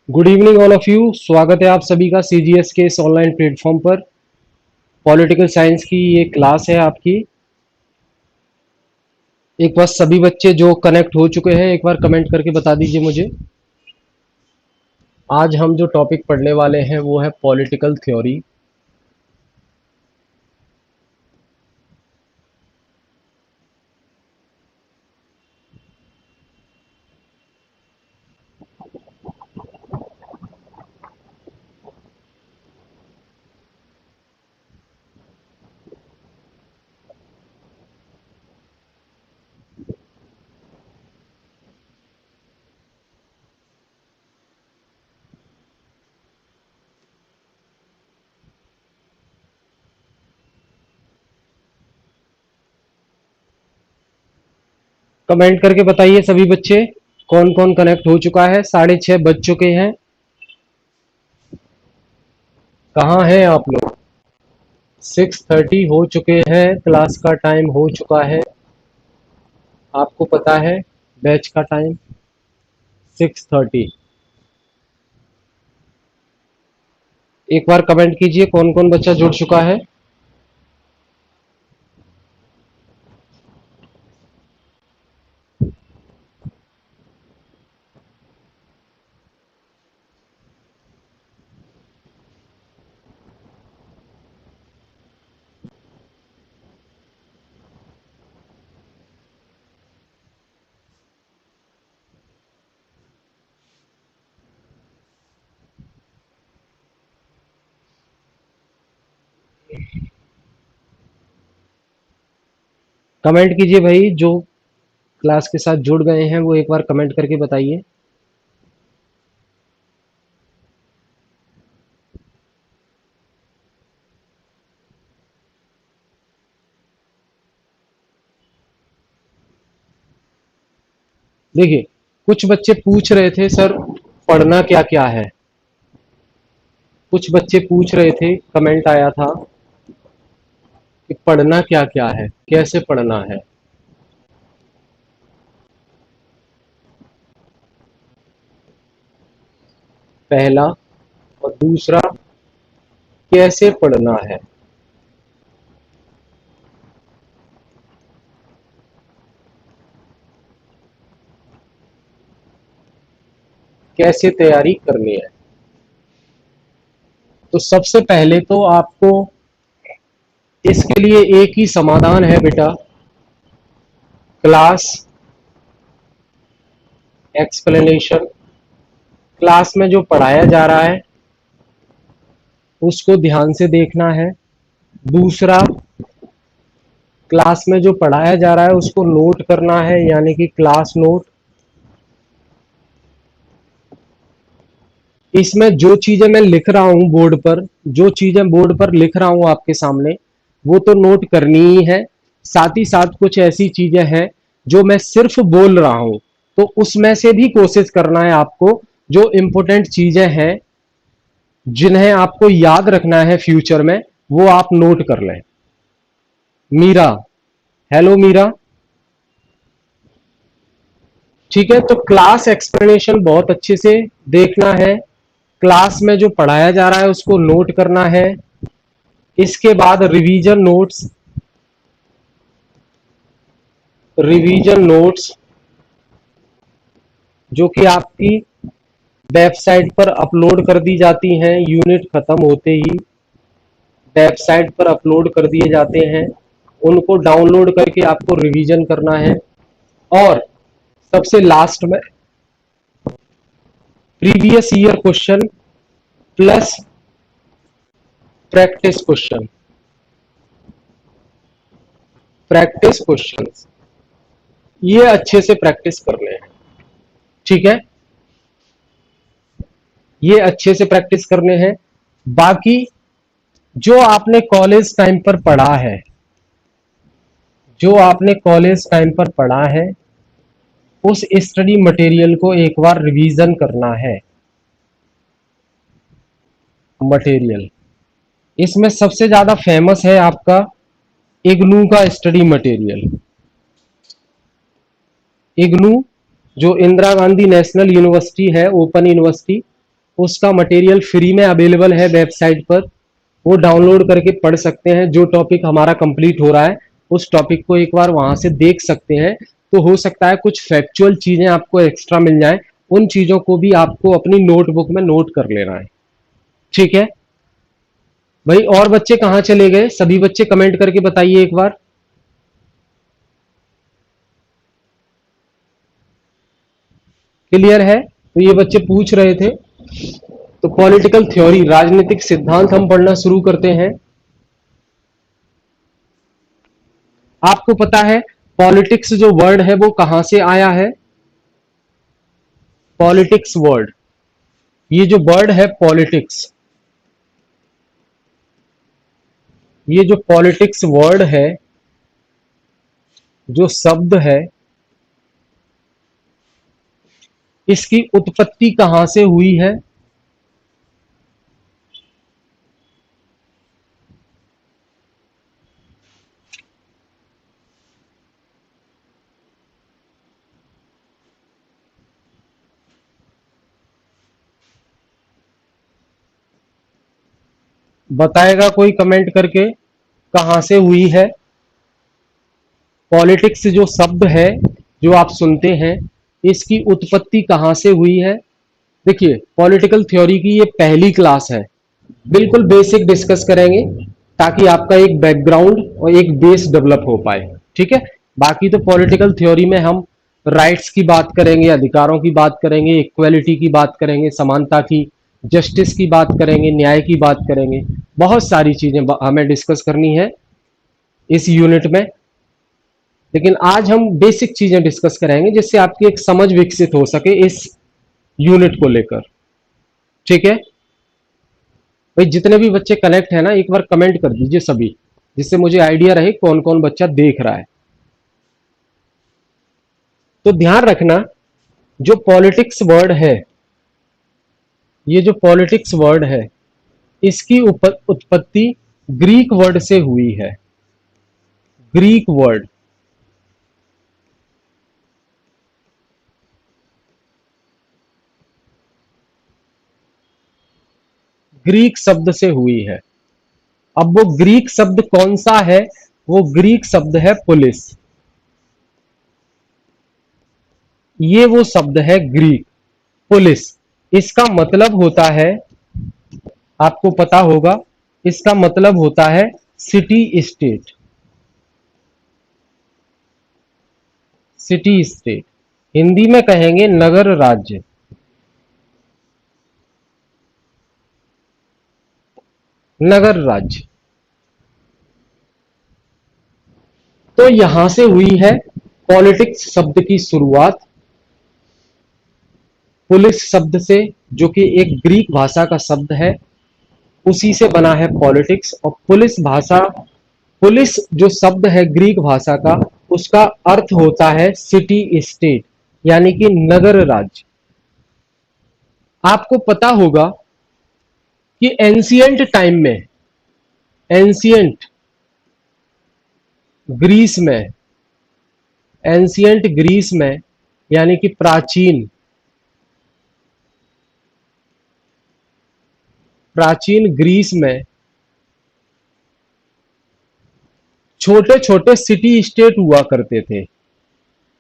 Good evening all of you. स्वागत है आप सभी का सीजीएस के इस ऑनलाइन प्लेटफॉर्म पर। पॉलिटिकल साइंस की ये क्लास है आपकी। एक बार सभी बच्चे जो कनेक्ट हो चुके हैं एक बार कमेंट करके बता दीजिए मुझे। आज हम जो टॉपिक पढ़ने वाले हैं वो है पॉलिटिकल थ्योरी। कमेंट करके बताइए सभी बच्चे कौन कौन कनेक्ट हो चुका है। 6:30 बज चुके हैं। कहाँ हैं आप लोग? 6:30 हो चुके हैं, क्लास का टाइम हो चुका है। आपको पता है बैच का टाइम 6:30। एक बार कमेंट कीजिए कौन कौन बच्चा जुड़ चुका है। कमेंट कीजिए भाई, जो क्लास के साथ जुड़ गए हैं वो एक बार कमेंट करके बताइए। देखिए, कुछ बच्चे पूछ रहे थे सर पढ़ना क्या क्या है। कुछ बच्चे पूछ रहे थे, कमेंट आया था कि पढ़ना क्या क्या है, कैसे पढ़ना है। पहला, और दूसरा कैसे पढ़ना है। कैसे तैयारी करनी है। तो सबसे पहले तो आपको इसके लिए एक ही समाधान है बेटा, क्लास एक्सप्लेनेशन। क्लास में जो पढ़ाया जा रहा है उसको ध्यान से देखना है। दूसरा, क्लास में जो पढ़ाया जा रहा है उसको नोट करना है, यानी कि क्लास नोट। इसमें जो चीजें मैं लिख रहा हूं बोर्ड पर, जो चीजें बोर्ड पर लिख रहा हूं आपके सामने, वो तो नोट करनी ही है। साथ ही साथ कुछ ऐसी चीजें हैं जो मैं सिर्फ बोल रहा हूं, तो उसमें से भी कोशिश करना है आपको। जो इंपॉर्टेंट चीजें हैं जिन्हें आपको याद रखना है फ्यूचर में, वो आप नोट कर लें। मीरा, हेलो मीरा। ठीक है, तो क्लास एक्सप्लेनेशन बहुत अच्छे से देखना है। क्लास में जो पढ़ाया जा रहा है उसको नोट करना है। इसके बाद रिवीजन नोट्स, रिवीजन नोट्स जो कि आपकी वेबसाइट पर अपलोड कर दी जाती हैं, यूनिट खत्म होते ही वेबसाइट पर अपलोड कर दिए जाते हैं। उनको डाउनलोड करके आपको रिवीजन करना है। और सबसे लास्ट में previous year question plus practice question, practice questions ये अच्छे से प्रैक्टिस करने हैं। ठीक है, ये अच्छे से प्रैक्टिस करने हैं। बाकी जो आपने कॉलेज टाइम पर पढ़ा है, जो आपने कॉलेज टाइम पर पढ़ा है उस स्टडी मटेरियल को एक बार रिवीजन करना है। मटेरियल इसमें सबसे ज्यादा फेमस है आपका इग्नू का स्टडी मटेरियल। इग्नू जो इंदिरा गांधी नेशनल यूनिवर्सिटी है, ओपन यूनिवर्सिटी, उसका मटेरियल फ्री में अवेलेबल है वेबसाइट पर, वो डाउनलोड करके पढ़ सकते हैं। जो टॉपिक हमारा कंप्लीट हो रहा है उस टॉपिक को एक बार वहां से देख सकते हैं। तो हो सकता है कुछ फैक्चुअल चीजें आपको एक्स्ट्रा मिल जाए, उन चीजों को भी आपको अपनी नोटबुक में नोट कर लेना है। ठीक है भाई, और बच्चे कहाँ चले गए? सभी बच्चे कमेंट करके बताइए एक बार। क्लियर है? तो ये बच्चे पूछ रहे थे। तो पॉलिटिकल थ्योरी, राजनीतिक सिद्धांत हम पढ़ना शुरू करते हैं। आपको पता है पॉलिटिक्स जो वर्ड है वो कहां से आया है? पॉलिटिक्स वर्ड, ये जो वर्ड है पॉलिटिक्स, ये जो पॉलिटिक्स वर्ड है, जो शब्द है, इसकी उत्पत्ति कहां से हुई है? बताएगा कोई कमेंट करके कहां से हुई है? पॉलिटिक्स जो शब्द है जो आप सुनते हैं, इसकी उत्पत्ति कहां से हुई है? देखिए, पॉलिटिकल थ्योरी की ये पहली क्लास है, बिल्कुल बेसिक डिस्कस करेंगे ताकि आपका एक बैकग्राउंड और एक बेस डेवलप हो पाए। ठीक है, बाकी तो पॉलिटिकल थ्योरी में हम राइट्स की बात करेंगे, अधिकारों की बात करेंगे, इक्वलिटी की बात करेंगे, समानता की, जस्टिस की बात करेंगे, न्याय की बात करेंगे। बहुत सारी चीजें हमें डिस्कस करनी है इस यूनिट में, लेकिन आज हम बेसिक चीजें डिस्कस करेंगे जिससे आपकी एक समझ विकसित हो सके इस यूनिट को लेकर। ठीक है भाई, जितने भी बच्चे कनेक्ट है ना, एक बार कमेंट कर दीजिए सभी, जिससे मुझे आइडिया रहे कौन कौन बच्चा देख रहा है। तो ध्यान रखना, जो पॉलिटिक्स वर्ड है, ये जो पॉलिटिक्स वर्ड है, इसकी उत्पत्ति ग्रीक वर्ड से हुई है। ग्रीक वर्ड, ग्रीक शब्द से हुई है। अब वो ग्रीक शब्द कौन सा है? वो ग्रीक शब्द है पुलिस। ये वो शब्द है ग्रीक, पुलिस। इसका मतलब होता है, आपको पता होगा, इसका मतलब होता है city state. City state, Hindi में कहेंगे नगर राज्य। नगर राज्य, तो यहां से हुई है पॉलिटिक्स शब्द की शुरुआत, पुलिस शब्द से, जो कि एक ग्रीक भाषा का शब्द है, उसी से बना है पॉलिटिक्स। और पुलिस भाषा, पुलिस जो शब्द है ग्रीक भाषा का, उसका अर्थ होता है सिटी स्टेट, यानी कि नगर राज्य। आपको पता होगा कि एंशियंट टाइम में, एंशियंट ग्रीस में, एंशियंट ग्रीस में, यानी कि प्राचीन, प्राचीन ग्रीस में छोटे छोटे सिटी स्टेट हुआ करते थे।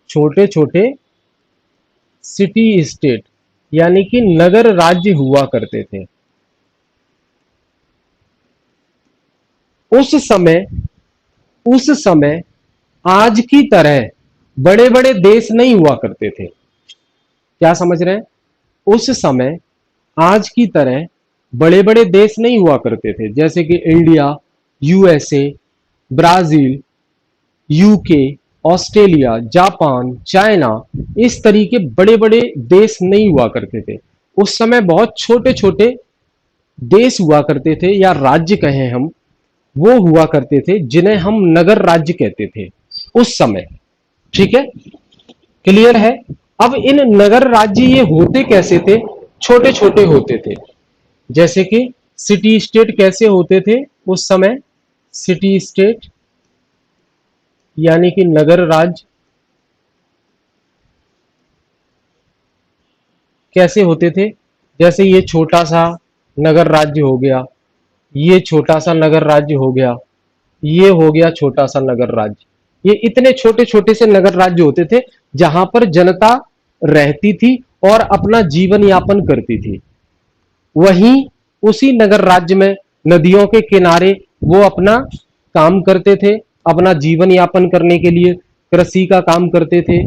छोटे छोटे सिटी स्टेट, यानी कि नगर राज्य हुआ करते थे। उस समय, उस समय आज की तरह बड़े बड़े देश नहीं हुआ करते थे। क्या समझ रहे हैं? उस समय आज की तरह बड़े बड़े देश नहीं हुआ करते थे, जैसे कि India, USA, Brazil, UK, Australia, Japan, China, इस तरीके बड़े बड़े देश नहीं हुआ करते थे। उस समय बहुत छोटे छोटे देश हुआ करते थे, या राज्य कहें हम, वो हुआ करते थे जिन्हें हम नगर राज्य कहते थे उस समय। ठीक है, क्लियर है? अब इन नगर राज्य ये होते कैसे थे? छोटे छोटे होते थे। जैसे कि सिटी स्टेट कैसे होते थे उस समय? सिटी स्टेट यानी कि नगर राज्य कैसे होते थे? जैसे ये छोटा सा नगर राज्य हो गया, ये छोटा सा नगर राज्य हो गया, ये हो गया छोटा सा नगर राज्य। ये इतने छोटे छोटे से नगर राज्य होते थे जहां पर जनता रहती थी और अपना जीवन यापन करती थी। वहीं उसी नगर राज्य में नदियों के किनारे वो अपना काम करते थे, अपना जीवन यापन करने के लिए कृषि का काम करते थे।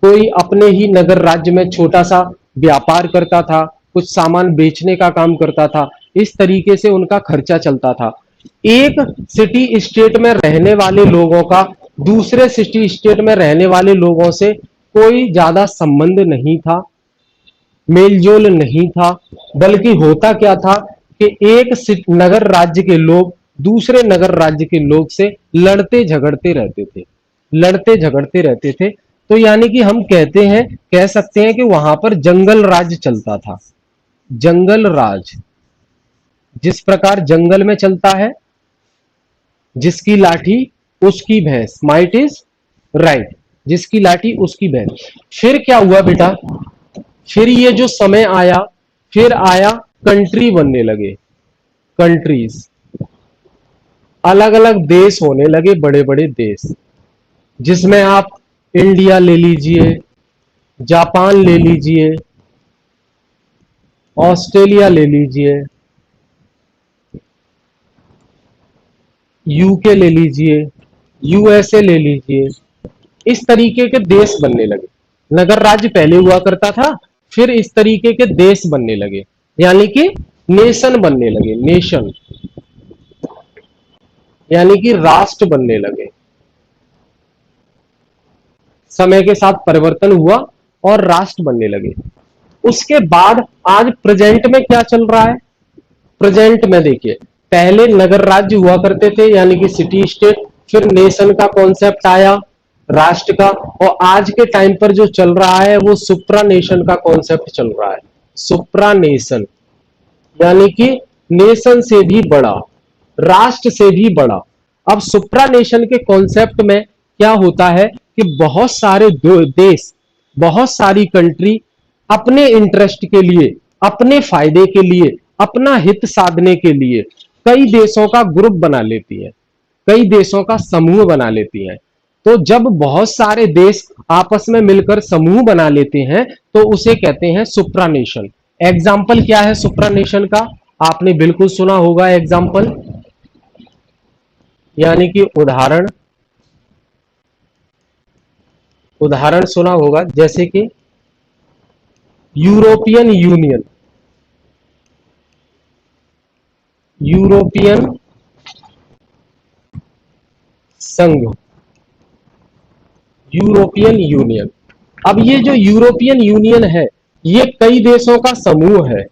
कोई अपने ही नगर राज्य में छोटा सा व्यापार करता था, कुछ सामान बेचने का काम करता था। इस तरीके से उनका खर्चा चलता था। एक सिटी स्टेट में रहने वाले लोगों का दूसरे सिटी स्टेट में रहने वाले लोगों से कोई ज्यादा संबंध नहीं था, मेलजोल नहीं था। बल्कि होता क्या था कि एक नगर राज्य के लोग दूसरे नगर राज्य के लोग से लड़ते झगड़ते रहते थे, लड़ते झगड़ते रहते थे। तो यानी कि हम कहते हैं, कह सकते हैं कि वहां पर जंगल राज चलता था। जंगल राज जिस प्रकार जंगल में चलता है, जिसकी लाठी उसकी भैंस, माइट इज राइट, जिसकी लाठी उसकी भैंस। फिर क्या हुआ बेटा, फिर ये जो समय आया, फिर आया कंट्री बनने लगे, कंट्रीज, अलग अलग देश होने लगे, बड़े बड़े देश, जिसमें आप इंडिया ले लीजिए, जापान ले लीजिए, ऑस्ट्रेलिया ले लीजिए, यूके ले लीजिए, यूएसए ले लीजिए। इस तरीके के देश बनने लगे। नगर राज्य पहले हुआ करता था, फिर इस तरीके के देश बनने लगे, यानी कि नेशन बनने लगे, नेशन यानी कि राष्ट्र बनने लगे। समय के साथ परिवर्तन हुआ और राष्ट्र बनने लगे। उसके बाद आज प्रेजेंट में क्या चल रहा है, प्रेजेंट में देखिए, पहले नगर राज्य हुआ करते थे यानी कि सिटी स्टेट, फिर नेशन का कॉन्सेप्ट आया, राष्ट्र का, और आज के टाइम पर जो चल रहा है वो सुप्रा नेशन का कॉन्सेप्ट चल रहा है। सुप्रा नेशन यानी कि नेशन से भी बड़ा, राष्ट्र से भी बड़ा। अब सुप्रा नेशन के कॉन्सेप्ट में क्या होता है कि बहुत सारे देश, बहुत सारी कंट्री अपने इंटरेस्ट के लिए, अपने फायदे के लिए, अपना हित साधने के लिए कई देशों का ग्रुप बना लेती है, कई देशों का समूह बना लेती है। तो जब बहुत सारे देश आपस में मिलकर समूह बना लेते हैं तो उसे कहते हैं सुप्रानेशन। एग्जाम्पल क्या है सुप्रानेशन का, आपने बिल्कुल सुना होगा एग्जाम्पल, यानी कि उदाहरण, उदाहरण सुना होगा, जैसे कि यूरोपियन यूनियन, यूरोपियन संघ, यूरोपियन यूनियन। अब ये जो यूरोपियन यूनियन है ये कई देशों का समूह है,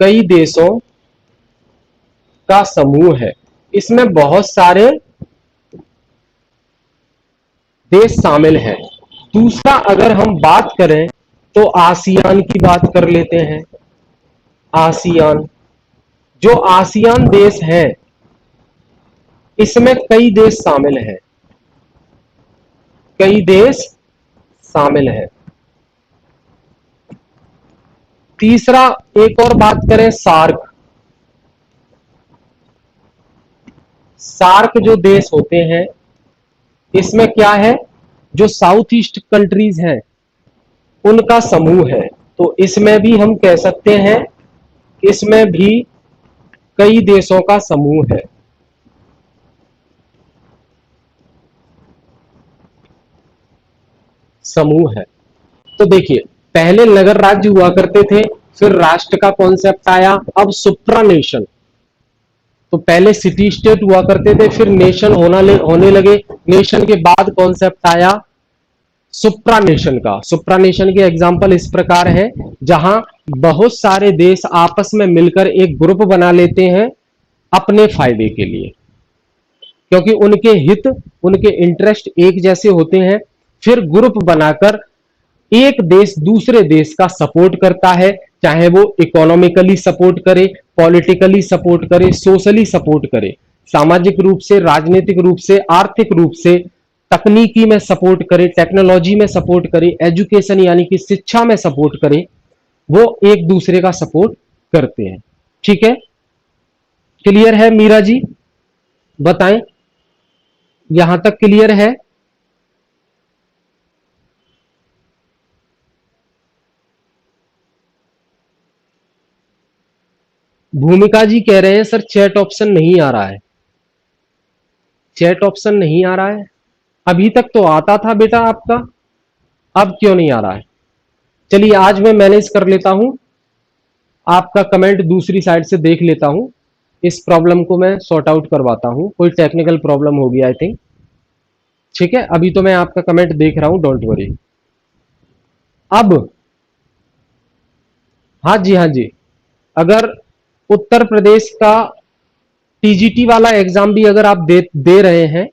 कई देशों का समूह है। इसमें बहुत सारे देश शामिल हैं। दूसरा अगर हम बात करें तो आसियान की बात कर लेते हैं। आसियान, जो आसियान देश है इसमें कई देश शामिल हैं, कई देश शामिल हैं। तीसरा एक और बात करें, सार्क, सार्क जो देश होते हैं इसमें क्या है, जो साउथ ईस्ट कंट्रीज हैं उनका समूह है। तो इसमें भी हम कह सकते हैं, इसमें भी कई देशों का समूह है। समूह है। तो देखिए, पहले नगर राज्य हुआ करते थे, फिर राष्ट्र का कॉन्सेप्ट आया, अब सुप्रानेशन। तो पहले सिटी स्टेट हुआ करते थे, फिर नेशन होने लगे, नेशन के बाद कॉन्सेप्ट आया सुप्रानेशन का। सुप्रानेशन के एग्जांपल इस प्रकार है, जहां बहुत सारे देश आपस में मिलकर एक ग्रुप बना लेते हैं अपने फायदे के लिए, क्योंकि उनके हित, उनके इंटरेस्ट एक जैसे होते हैं। फिर ग्रुप बनाकर एक देश दूसरे देश का सपोर्ट करता है, चाहे वो इकोनॉमिकली सपोर्ट करे, पॉलिटिकली सपोर्ट करे, सोशली सपोर्ट करे, सामाजिक रूप से, राजनीतिक रूप से, आर्थिक रूप से, तकनीकी में सपोर्ट करे, टेक्नोलॉजी में सपोर्ट करे, एजुकेशन यानी कि शिक्षा में सपोर्ट करे। वो एक दूसरे का सपोर्ट करते हैं। ठीक है, क्लियर है मीरा जी? बताएं, यहां तक क्लियर है? भूमिका जी कह रहे हैं सर चैट ऑप्शन नहीं आ रहा है। चैट ऑप्शन नहीं आ रहा है? अभी तक तो आता था बेटा आपका, अब क्यों नहीं आ रहा है? चलिए आज मैं मैनेज कर लेता हूं, आपका कमेंट दूसरी साइड से देख लेता हूं, इस प्रॉब्लम को मैं सॉर्ट आउट करवाता हूं। कोई टेक्निकल प्रॉब्लम होगी आई थिंक। ठीक है, अभी तो मैं आपका कमेंट देख रहा हूं, डोंट वरी। अब हाँ जी, हाँ जी, अगर उत्तर प्रदेश का टीजीटी वाला एग्जाम भी अगर आप दे रहे हैं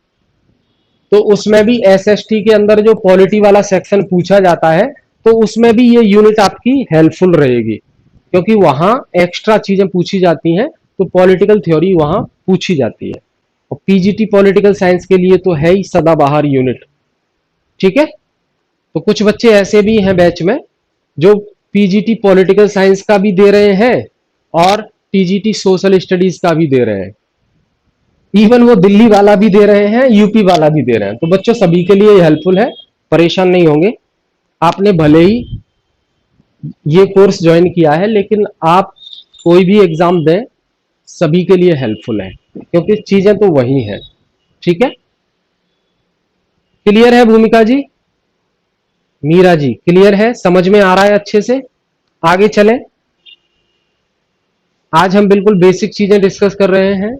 तो उसमें भी एसएसटी के अंदर जो पॉलिटी वाला सेक्शन पूछा जाता है तो उसमें भी ये यूनिट आपकी हेल्पफुल रहेगी, क्योंकि वहां एक्स्ट्रा चीजें पूछी जाती हैं, तो पॉलिटिकल थ्योरी वहां पूछी जाती है। और पीजीटी पॉलिटिकल साइंस के लिए तो है ही सदाबहार यूनिट। ठीक है, तो कुछ बच्चे ऐसे भी हैं बैच में जो पीजीटी पॉलिटिकल साइंस का भी दे रहे हैं और टीजीटी सोशल स्टडीज का भी दे रहे हैं। इवन वो दिल्ली वाला भी दे रहे हैं, यूपी वाला भी दे रहे हैं। तो बच्चों सभी के लिए हेल्पफुल है, परेशान नहीं होंगे। आपने भले ही ये कोर्स ज्वाइन किया है, लेकिन आप कोई भी एग्जाम दें, सभी के लिए हेल्पफुल है, क्योंकि चीजें तो वही हैं। ठीक है, क्लियर है भूमिका जी? मीरा जी क्लियर है? समझ में आ रहा है अच्छे से? आगे चलें। आज हम बिल्कुल बेसिक चीजें डिस्कस कर रहे हैं।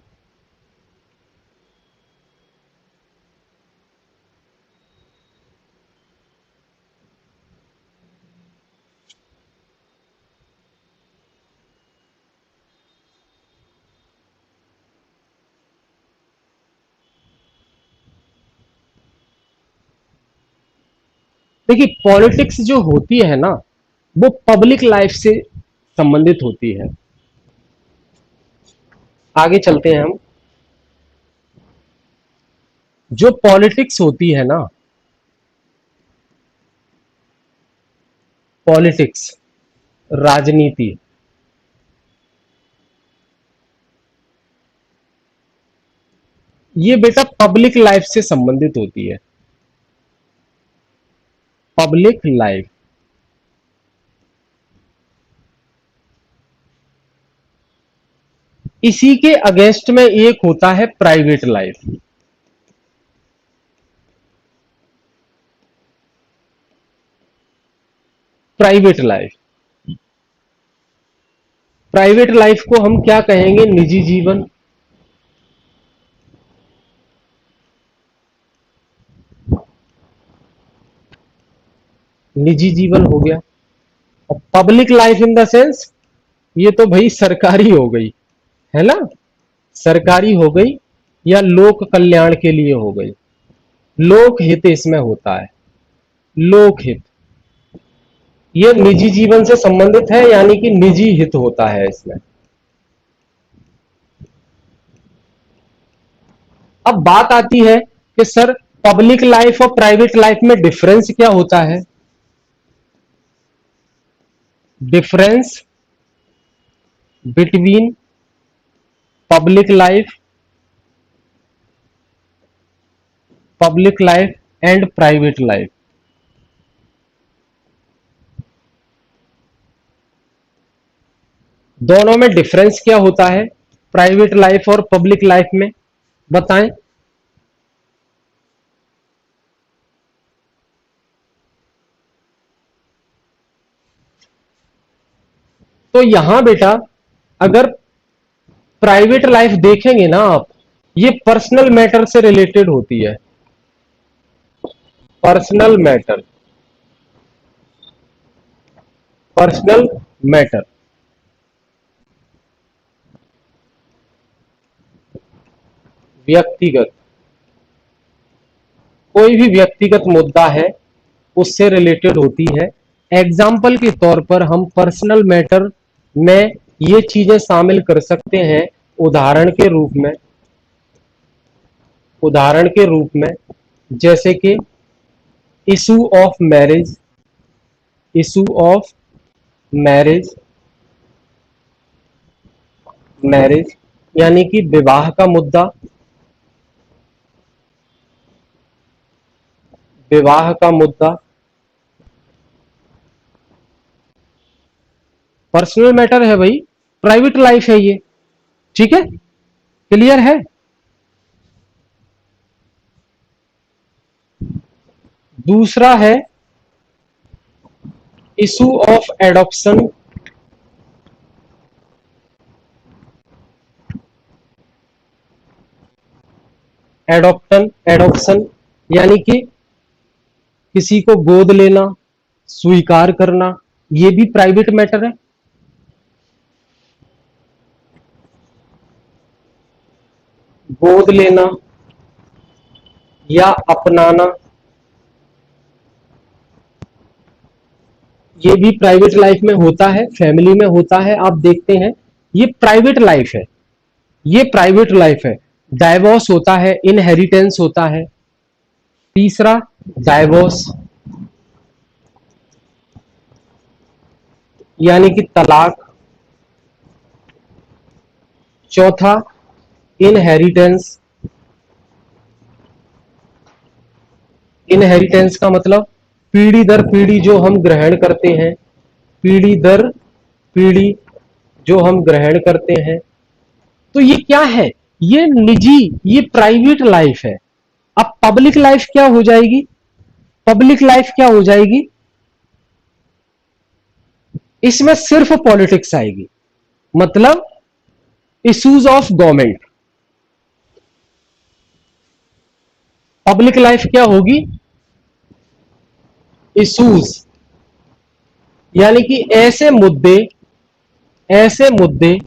देखिए, पॉलिटिक्स जो होती है ना, वो पब्लिक लाइफ से संबंधित होती है। आगे चलते हैं हम। जो पॉलिटिक्स होती है ना, पॉलिटिक्स, राजनीति, ये बेटा पब्लिक लाइफ से संबंधित होती है। पब्लिक लाइफ, इसी के अगेंस्ट में एक होता है private life. Private life, private life को हम क्या कहेंगे? निजी जीवन। निजी जीवन हो गया। और public life in the sense, ये तो भाई सरकारी हो गई, है ना? सरकारी हो गई या लोक कल्याण के लिए हो गई। लोक हित इसमें होता है, लोक हित। ये निजी जीवन से संबंधित है, यानी कि निजी हित होता है इसमें। अब बात आती है कि सर पब्लिक लाइफ और प्राइवेट लाइफ में डिफरेंस क्या होता है? Difference between public life and private life. दोनों में डिफरेंस क्या होता है, प्राइवेट लाइफ और पब्लिक लाइफ में? बताएं। तो यहां बेटा अगर प्राइवेट लाइफ देखेंगे ना आप, ये पर्सनल मैटर से रिलेटेड होती है। पर्सनल मैटर, पर्सनल मैटर, व्यक्तिगत, कोई भी व्यक्तिगत मुद्दा है उससे रिलेटेड होती है। एग्जाम्पल के तौर पर हम पर्सनल मैटर में ये चीजें शामिल कर सकते हैं, उदाहरण के रूप में, उदाहरण के रूप में जैसे कि issue of marriage, issue of marriage, marriage यानी कि विवाह का मुद्दा, विवाह का मुद्दा। पर्सनल मैटर है भाई, प्राइवेट लाइफ है ये। ठीक है, क्लियर है। दूसरा है issue of adoption, adoption, adoption यानी कि किसी को गोद लेना, स्वीकार करना, ये भी प्राइवेट मैटर है। गोद लेना या अपनाना, ये भी प्राइवेट लाइफ में होता है, फैमिली में होता है, आप देखते हैं। ये प्राइवेट लाइफ है, ये प्राइवेट लाइफ है। डाइवोर्स होता है, इनहेरिटेंस होता है। तीसरा डाइवोर्स यानी कि तलाक। चौथा इनहेरिटेंस, इनहेरिटेंस का मतलब पीढ़ी दर पीढ़ी जो हम ग्रहण करते हैं, पीढ़ी दर पीढ़ी जो हम ग्रहण करते हैं। तो ये क्या है, ये निजी, ये प्राइवेट लाइफ है। अब पब्लिक लाइफ क्या हो जाएगी, पब्लिक लाइफ क्या हो जाएगी, इसमें सिर्फ पॉलिटिक्स आएगी, मतलब issues of government. Public life क्या होगी, इश्यूज यानी कि ऐसे मुद्दे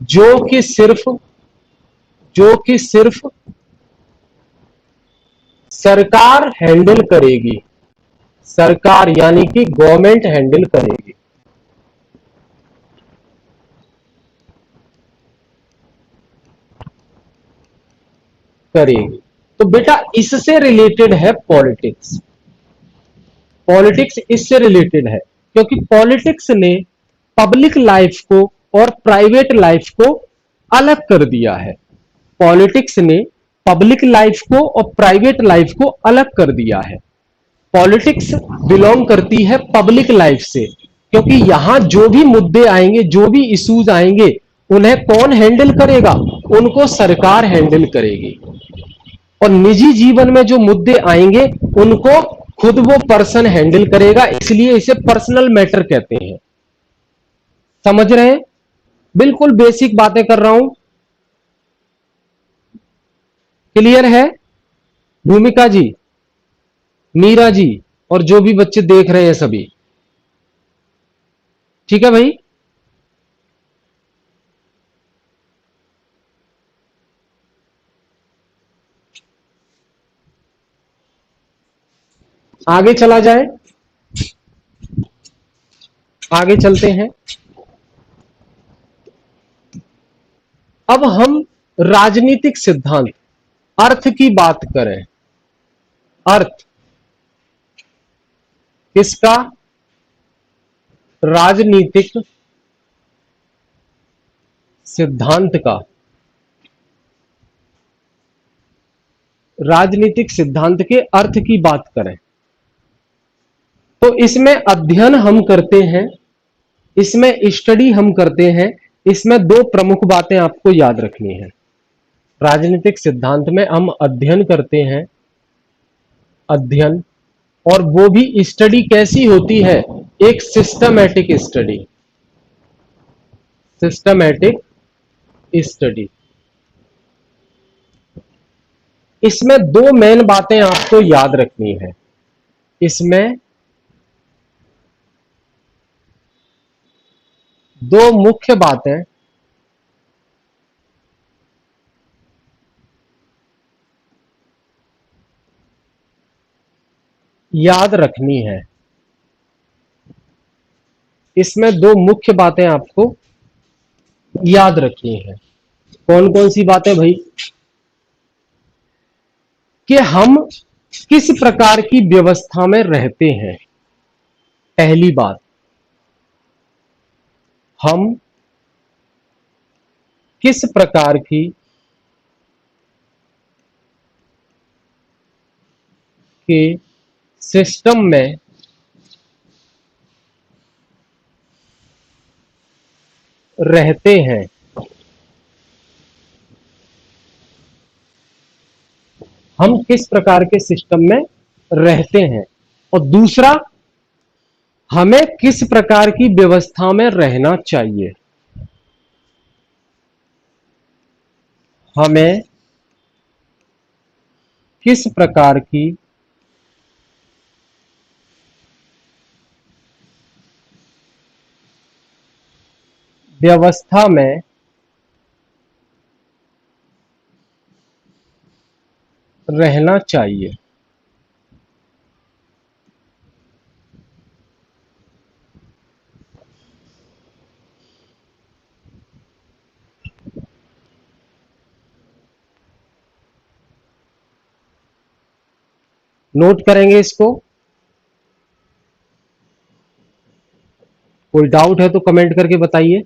जो कि सिर्फ, जो कि सिर्फ सरकार हैंडल करेगी, सरकार यानी कि गवर्नमेंट हैंडल करेगी। करेगी तो बेटा इससे रिलेटेड है पॉलिटिक्स, पॉलिटिक्स इससे रिलेटेड है, क्योंकि पॉलिटिक्स ने पब्लिक लाइफ को और प्राइवेट लाइफ को अलग कर दिया है। पॉलिटिक्स ने पब्लिक लाइफ को और प्राइवेट लाइफ को अलग कर दिया है। पॉलिटिक्स बिलोंग करती है पब्लिक लाइफ से, क्योंकि यहां जो भी मुद्दे आएंगे, जो भी इश्यूज आएंगे, उन्हें कौन हैंडल करेगा, उनको सरकार हैंडल करेगी। और निजी जीवन में जो मुद्दे आएंगे उनको खुद वो पर्सन हैंडल करेगा, इसलिए इसे पर्सनल मैटर कहते हैं। समझ रहे हैं, बिल्कुल बेसिक बातें कर रहा हूं। क्लियर है भूमिका जी, मीरा जी, और जो भी बच्चे देख रहे हैं सभी, ठीक है भाई। आगे चला जाए, आगे चलते हैं। अब हम राजनीतिक सिद्धांत, अर्थ की बात करें। अर्थ किसका, राजनीतिक सिद्धांत का। राजनीतिक सिद्धांत के अर्थ की बात करें तो इसमें अध्ययन हम करते हैं, इसमें स्टडी हम करते हैं। इसमें दो प्रमुख बातें आपको याद रखनी है। राजनीतिक सिद्धांत में हम अध्ययन करते हैं, अध्ययन, और वो भी स्टडी कैसी होती है, एक सिस्टमैटिक स्टडी, सिस्टमैटिक स्टडी। इसमें दो मेन बातें आपको याद रखनी है, इसमें दो मुख्य बातें याद रखनी है। इसमें दो मुख्य बातें आपको याद रखनी है। कौन कौन सी बातें भाई, कि हम किस प्रकार की व्यवस्था में रहते हैं, पहली बात। हम किस प्रकार की के सिस्टम में रहते हैं। हम किस प्रकार के सिस्टम में रहते हैं। और दूसरा, हमें किस प्रकार की व्यवस्था में रहना चाहिए। हमें किस प्रकार की व्यवस्था में रहना चाहिए। नोट करेंगे इसको। कोई डाउट है तो कमेंट करके बताइए।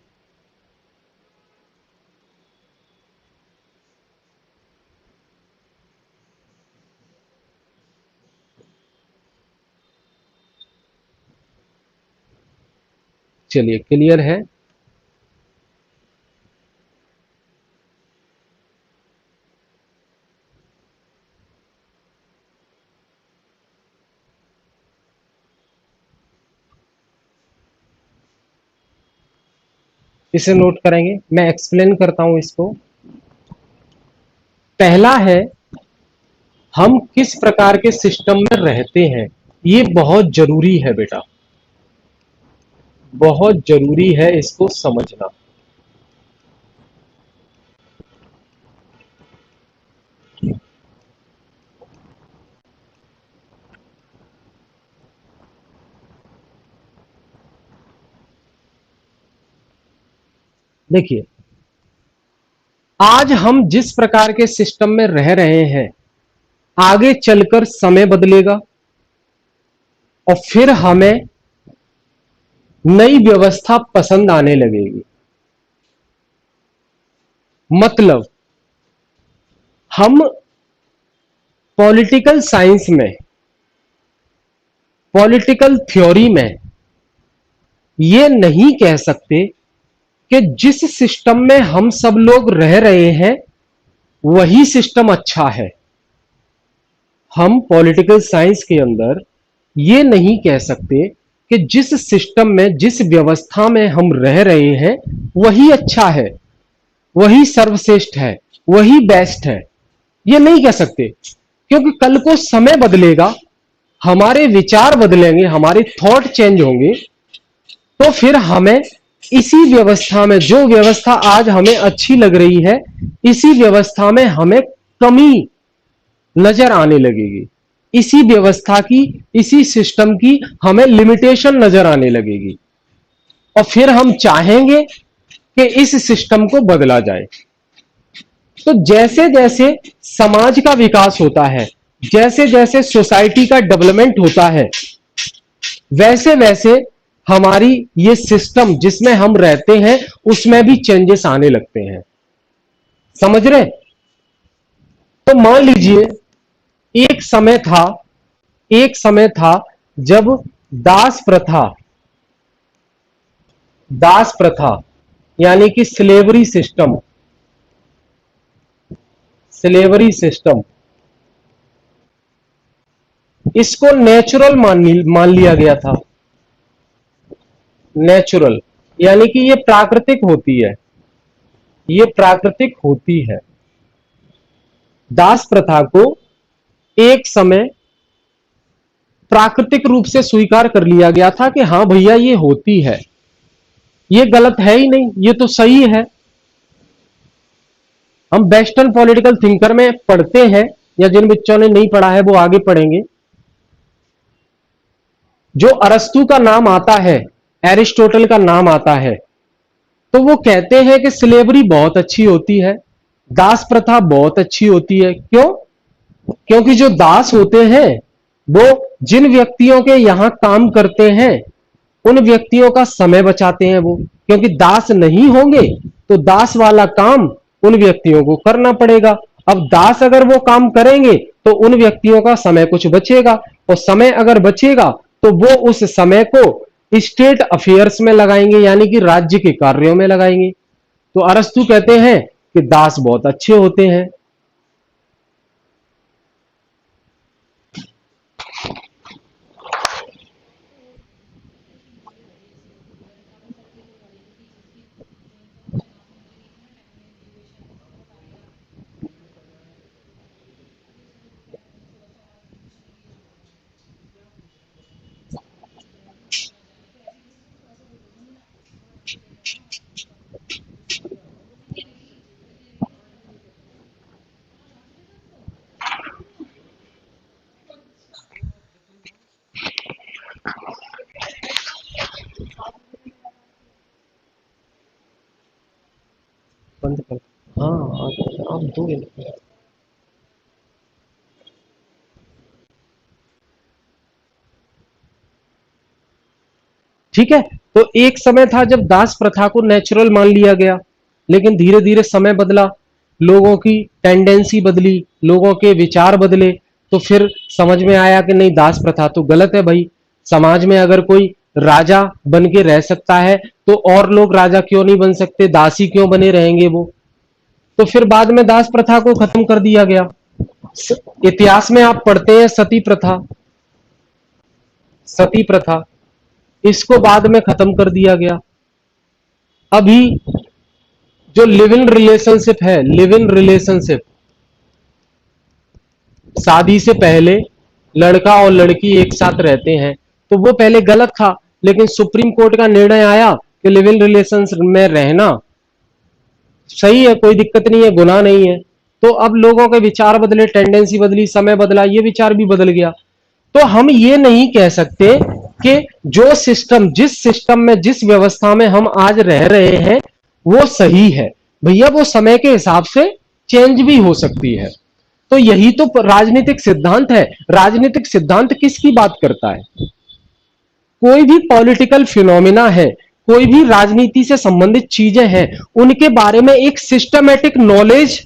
चलिए, क्लियर है। इसे नोट करेंगे, मैं एक्सप्लेन करता हूं इसको। पहला है, हम किस प्रकार के सिस्टम में रहते हैं। ये बहुत जरूरी है बेटा, बहुत जरूरी है इसको समझना। देखिए, आज हम जिस प्रकार के सिस्टम में रह रहे हैं, आगे चलकर समय बदलेगा और फिर हमें नई व्यवस्था पसंद आने लगेगी। मतलब हम पॉलिटिकल साइंस में, पॉलिटिकल थ्योरी में ये नहीं कह सकते कि जिस सिस्टम में हम सब लोग रह रहे हैं वही सिस्टम अच्छा है। हम पॉलिटिकल साइंस के अंदर ये नहीं कह सकते कि जिस सिस्टम में, जिस व्यवस्था में हम रह रहे हैं वही अच्छा है, वही सर्वश्रेष्ठ है, वही बेस्ट है। ये नहीं कह सकते, क्योंकि कल को समय बदलेगा, हमारे विचार बदलेंगे, हमारे थॉट चेंज होंगे, तो फिर हमें इसी व्यवस्था में, जो व्यवस्था आज हमें अच्छी लग रही है, इसी व्यवस्था में हमें कमी नजर आने लगेगी। इसी व्यवस्था की, इसी सिस्टम की हमें लिमिटेशन नजर आने लगेगी और फिर हम चाहेंगे कि इस सिस्टम को बदला जाए। तो जैसे जैसे समाज का विकास होता है, जैसे जैसे सोसाइटी का डेवलपमेंट होता है, वैसे वैसे हमारी ये सिस्टम जिसमें हम रहते हैं उसमें भी चेंजेस आने लगते हैं। समझ रहे? तो मान लीजिए एक समय था, एक समय था जब दास प्रथा, दास प्रथा यानी कि स्लेवरी सिस्टम, स्लेवरी सिस्टम, इसको नेचुरल मान लिया गया था। नेचुरल यानी कि ये प्राकृतिक होती है, ये प्राकृतिक होती है। दास प्रथा को एक समय प्राकृतिक रूप से स्वीकार कर लिया गया था कि हाँ भैया ये होती है, ये गलत है ही नहीं, ये तो सही है। हम वेस्टर्न पॉलिटिकल थिंकर में पढ़ते हैं, या जिन बच्चों ने नहीं पढ़ा है वो आगे पढ़ेंगे। जो अरस्तु का नाम आता है, एरिस्टोटल का नाम आता है, तो वो कहते हैं कि स्लेवरी बहुत अच्छी होती है, दास प्रथा बहुत अच्छी होती है। क्यों? क्योंकि जो दास होते हैं वो जिन व्यक्तियों के यहां काम करते हैं उन व्यक्तियों का समय बचाते हैं वो, क्योंकि दास नहीं होंगे तो दास वाला काम उन व्यक्तियों को करना पड़ेगा। अब दास अगर वो काम करेंगे तो उन व्यक्तियों का समय कुछ बचेगा, और समय अगर बचेगा तो वो उस समय को स्टेट अफेयर्स में लगाएंगे, यानी कि राज्य के कार्यों में लगाएंगे। तो अरस्तु कहते हैं कि दास बहुत अच्छे होते हैं। बंद कर। हाँ, आप दो मिनट। ठीक है। तो एक समय था जब दास प्रथा को नेचुरल मान लिया गया, लेकिन धीरे धीरे समय बदला, लोगों की टेंडेंसी बदली, लोगों के विचार बदले, तो फिर समझ में आया कि नहीं, दास प्रथा तो गलत है भाई। समाज में अगर कोई राजा बन के रह सकता है तो और लोग राजा क्यों नहीं बन सकते, दासी क्यों बने रहेंगे वो। तो फिर बाद में दास प्रथा को खत्म कर दिया गया। इतिहास में आप पढ़ते हैं सती प्रथा, सती प्रथा, इसको बाद में खत्म कर दिया गया। अभी जो लिव इन रिलेशनशिप है, लिव इन रिलेशनशिप, शादी से पहले लड़का और लड़की एक साथ रहते हैं, तो वो पहले गलत था, लेकिन सुप्रीम कोर्ट का निर्णय आया कि लिव इन रिलेशनशिप में रहना सही है, कोई दिक्कत नहीं है, गुनाह नहीं है। तो अब लोगों के विचार बदले, टेंडेंसी बदली, समय बदला, ये विचार भी बदल गया। तो हम ये नहीं कह सकते कि जो सिस्टम, जिस सिस्टम में, जिस व्यवस्था में हम आज रह रहे हैं वो सही है। भैया वो समय के हिसाब से चेंज भी हो सकती है। तो यही तो राजनीतिक सिद्धांत है। राजनीतिक सिद्धांत किसकी बात करता है? कोई भी पॉलिटिकल फिनोमिना है, कोई भी राजनीति से संबंधित चीजें हैं, उनके बारे में एक सिस्टमेटिक नॉलेज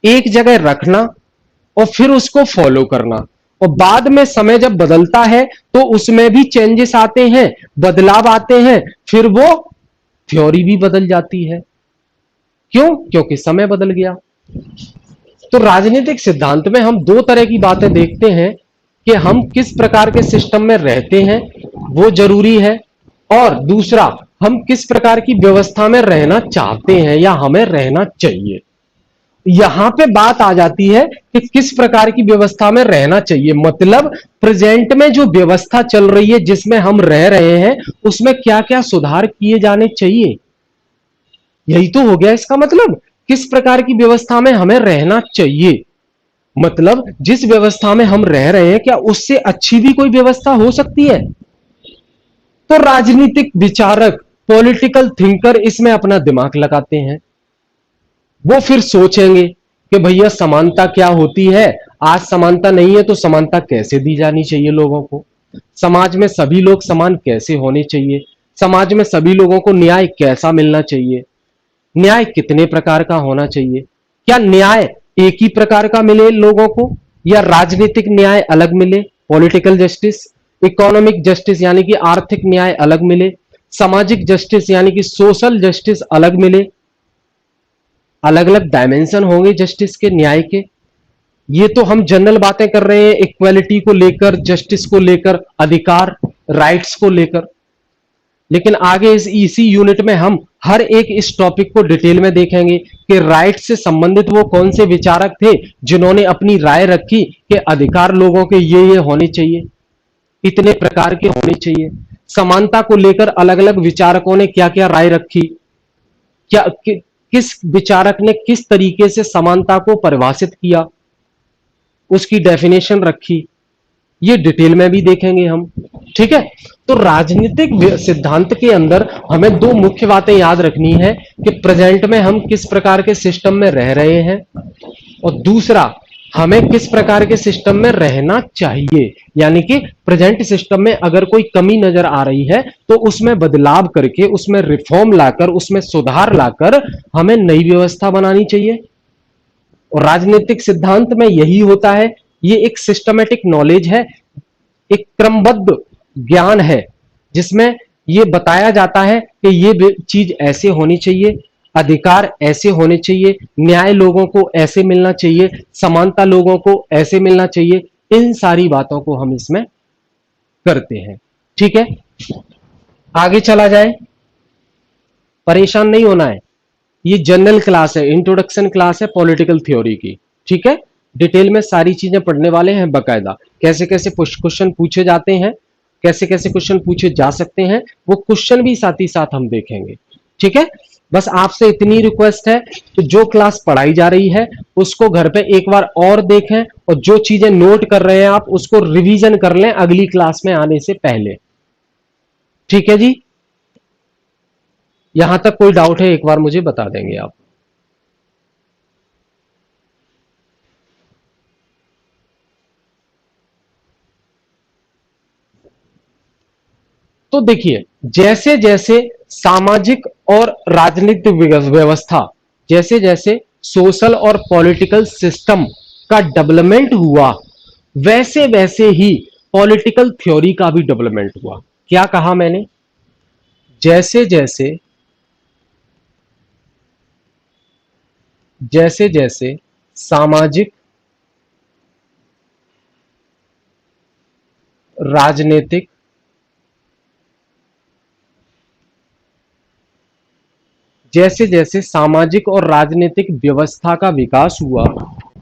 एक जगह रखना और फिर उसको फॉलो करना। और बाद में समय जब बदलता है तो उसमें भी चेंजेस आते हैं, बदलाव आते हैं, फिर वो थ्योरी भी बदल जाती है। क्यों? क्योंकि समय बदल गया। तो राजनीतिक सिद्धांत में हम दो तरह की बातें देखते हैं कि हम किस प्रकार के सिस्टम में रहते हैं, वो जरूरी है, और दूसरा हम किस प्रकार की व्यवस्था में रहना चाहते हैं या हमें रहना चाहिए। यहां पे बात आ जाती है कि किस प्रकार की व्यवस्था में रहना चाहिए, मतलब प्रेजेंट में जो व्यवस्था चल रही है, जिसमें हम रह रहे हैं, उसमें क्या क्या सुधार किए जाने चाहिए। यही तो हो गया इसका मतलब, किस प्रकार की व्यवस्था में हमें रहना चाहिए, मतलब जिस व्यवस्था में हम रह रहे हैं क्या उससे अच्छी भी कोई व्यवस्था हो सकती है। तो राजनीतिक विचारक, पॉलिटिकल थिंकर इसमें अपना दिमाग लगाते हैं। वो फिर सोचेंगे कि भैया समानता क्या होती है, आज समानता नहीं है तो समानता कैसे दी जानी चाहिए लोगों को, समाज में सभी लोग समान कैसे होने चाहिए, समाज में सभी लोगों को न्याय कैसा मिलना चाहिए, न्याय कितने प्रकार का होना चाहिए, क्या न्याय एक ही प्रकार का मिले लोगों को या राजनीतिक न्याय अलग मिले, पॉलिटिकल जस्टिस, इकोनॉमिक जस्टिस यानी कि आर्थिक न्याय अलग मिले, सामाजिक जस्टिस यानी कि सोशल जस्टिस अलग मिले। अलग अलग डायमेंशन होंगे जस्टिस के, न्याय के। ये तो हम जनरल बातें कर रहे हैं इक्वालिटी को लेकर, जस्टिस को लेकर, अधिकार, राइट्स को लेकर, लेकिन आगे इसी यूनिट में हम हर एक इस टॉपिक को डिटेल में देखेंगे कि राइट से संबंधित वो कौन से विचारक थे जिन्होंने अपनी राय रखी कि अधिकार लोगों के ये होने चाहिए, इतने प्रकार के होने चाहिए। समानता को लेकर अलग अलग विचारकों ने क्या क्या राय रखी, क्या किस विचारक ने किस तरीके से समानता को परिभाषित किया, उसकी डेफिनेशन रखी, ये डिटेल में भी देखेंगे हम। ठीक है। तो राजनीतिक सिद्धांत के अंदर हमें दो मुख्य बातें याद रखनी है कि प्रेजेंट में हम किस प्रकार के सिस्टम में रह रहे हैं, और दूसरा हमें किस प्रकार के सिस्टम में रहना चाहिए, यानी कि प्रेजेंट सिस्टम में अगर कोई कमी नजर आ रही है तो उसमें बदलाव करके, उसमें रिफॉर्म लाकर, उसमें सुधार लाकर हमें नई व्यवस्था बनानी चाहिए। और राजनीतिक सिद्धांत में यही होता है। ये एक सिस्टमेटिक नॉलेज है, एक क्रमबद्ध ज्ञान है, जिसमें ये बताया जाता है कि ये चीज ऐसे होनी चाहिए, अधिकार ऐसे होने चाहिए, न्याय लोगों को ऐसे मिलना चाहिए, समानता लोगों को ऐसे मिलना चाहिए। इन सारी बातों को हम इसमें करते हैं। ठीक है, आगे चला जाए। परेशान नहीं होना है, ये जनरल क्लास है, इंट्रोडक्शन क्लास है पॉलिटिकल थ्योरी की। ठीक है, डिटेल में सारी चीजें पढ़ने वाले हैं बकायदा, कैसे कैसे क्वेश्चन पूछे जाते हैं, कैसे कैसे क्वेश्चन पूछे जा सकते हैं, वो क्वेश्चन भी साथ ही साथ हम देखेंगे। ठीक है, बस आपसे इतनी रिक्वेस्ट है कि जो क्लास पढ़ाई जा रही है उसको घर पे एक बार और देखें, और जो चीजें नोट कर रहे हैं आप उसको रिवीजन कर लें अगली क्लास में आने से पहले। ठीक है जी, यहां तक कोई डाउट है एक बार मुझे बता देंगे आप। तो देखिए, जैसे जैसे सामाजिक और राजनीतिक व्यवस्था, जैसे जैसे सोशल और पॉलिटिकल सिस्टम का डेवलपमेंट हुआ, वैसे वैसे ही पॉलिटिकल थ्योरी का भी डेवलपमेंट हुआ। क्या कहा मैंने? जैसे जैसे जैसे जैसे सामाजिक, राजनीतिक, जैसे जैसे सामाजिक और राजनीतिक व्यवस्था का विकास हुआ,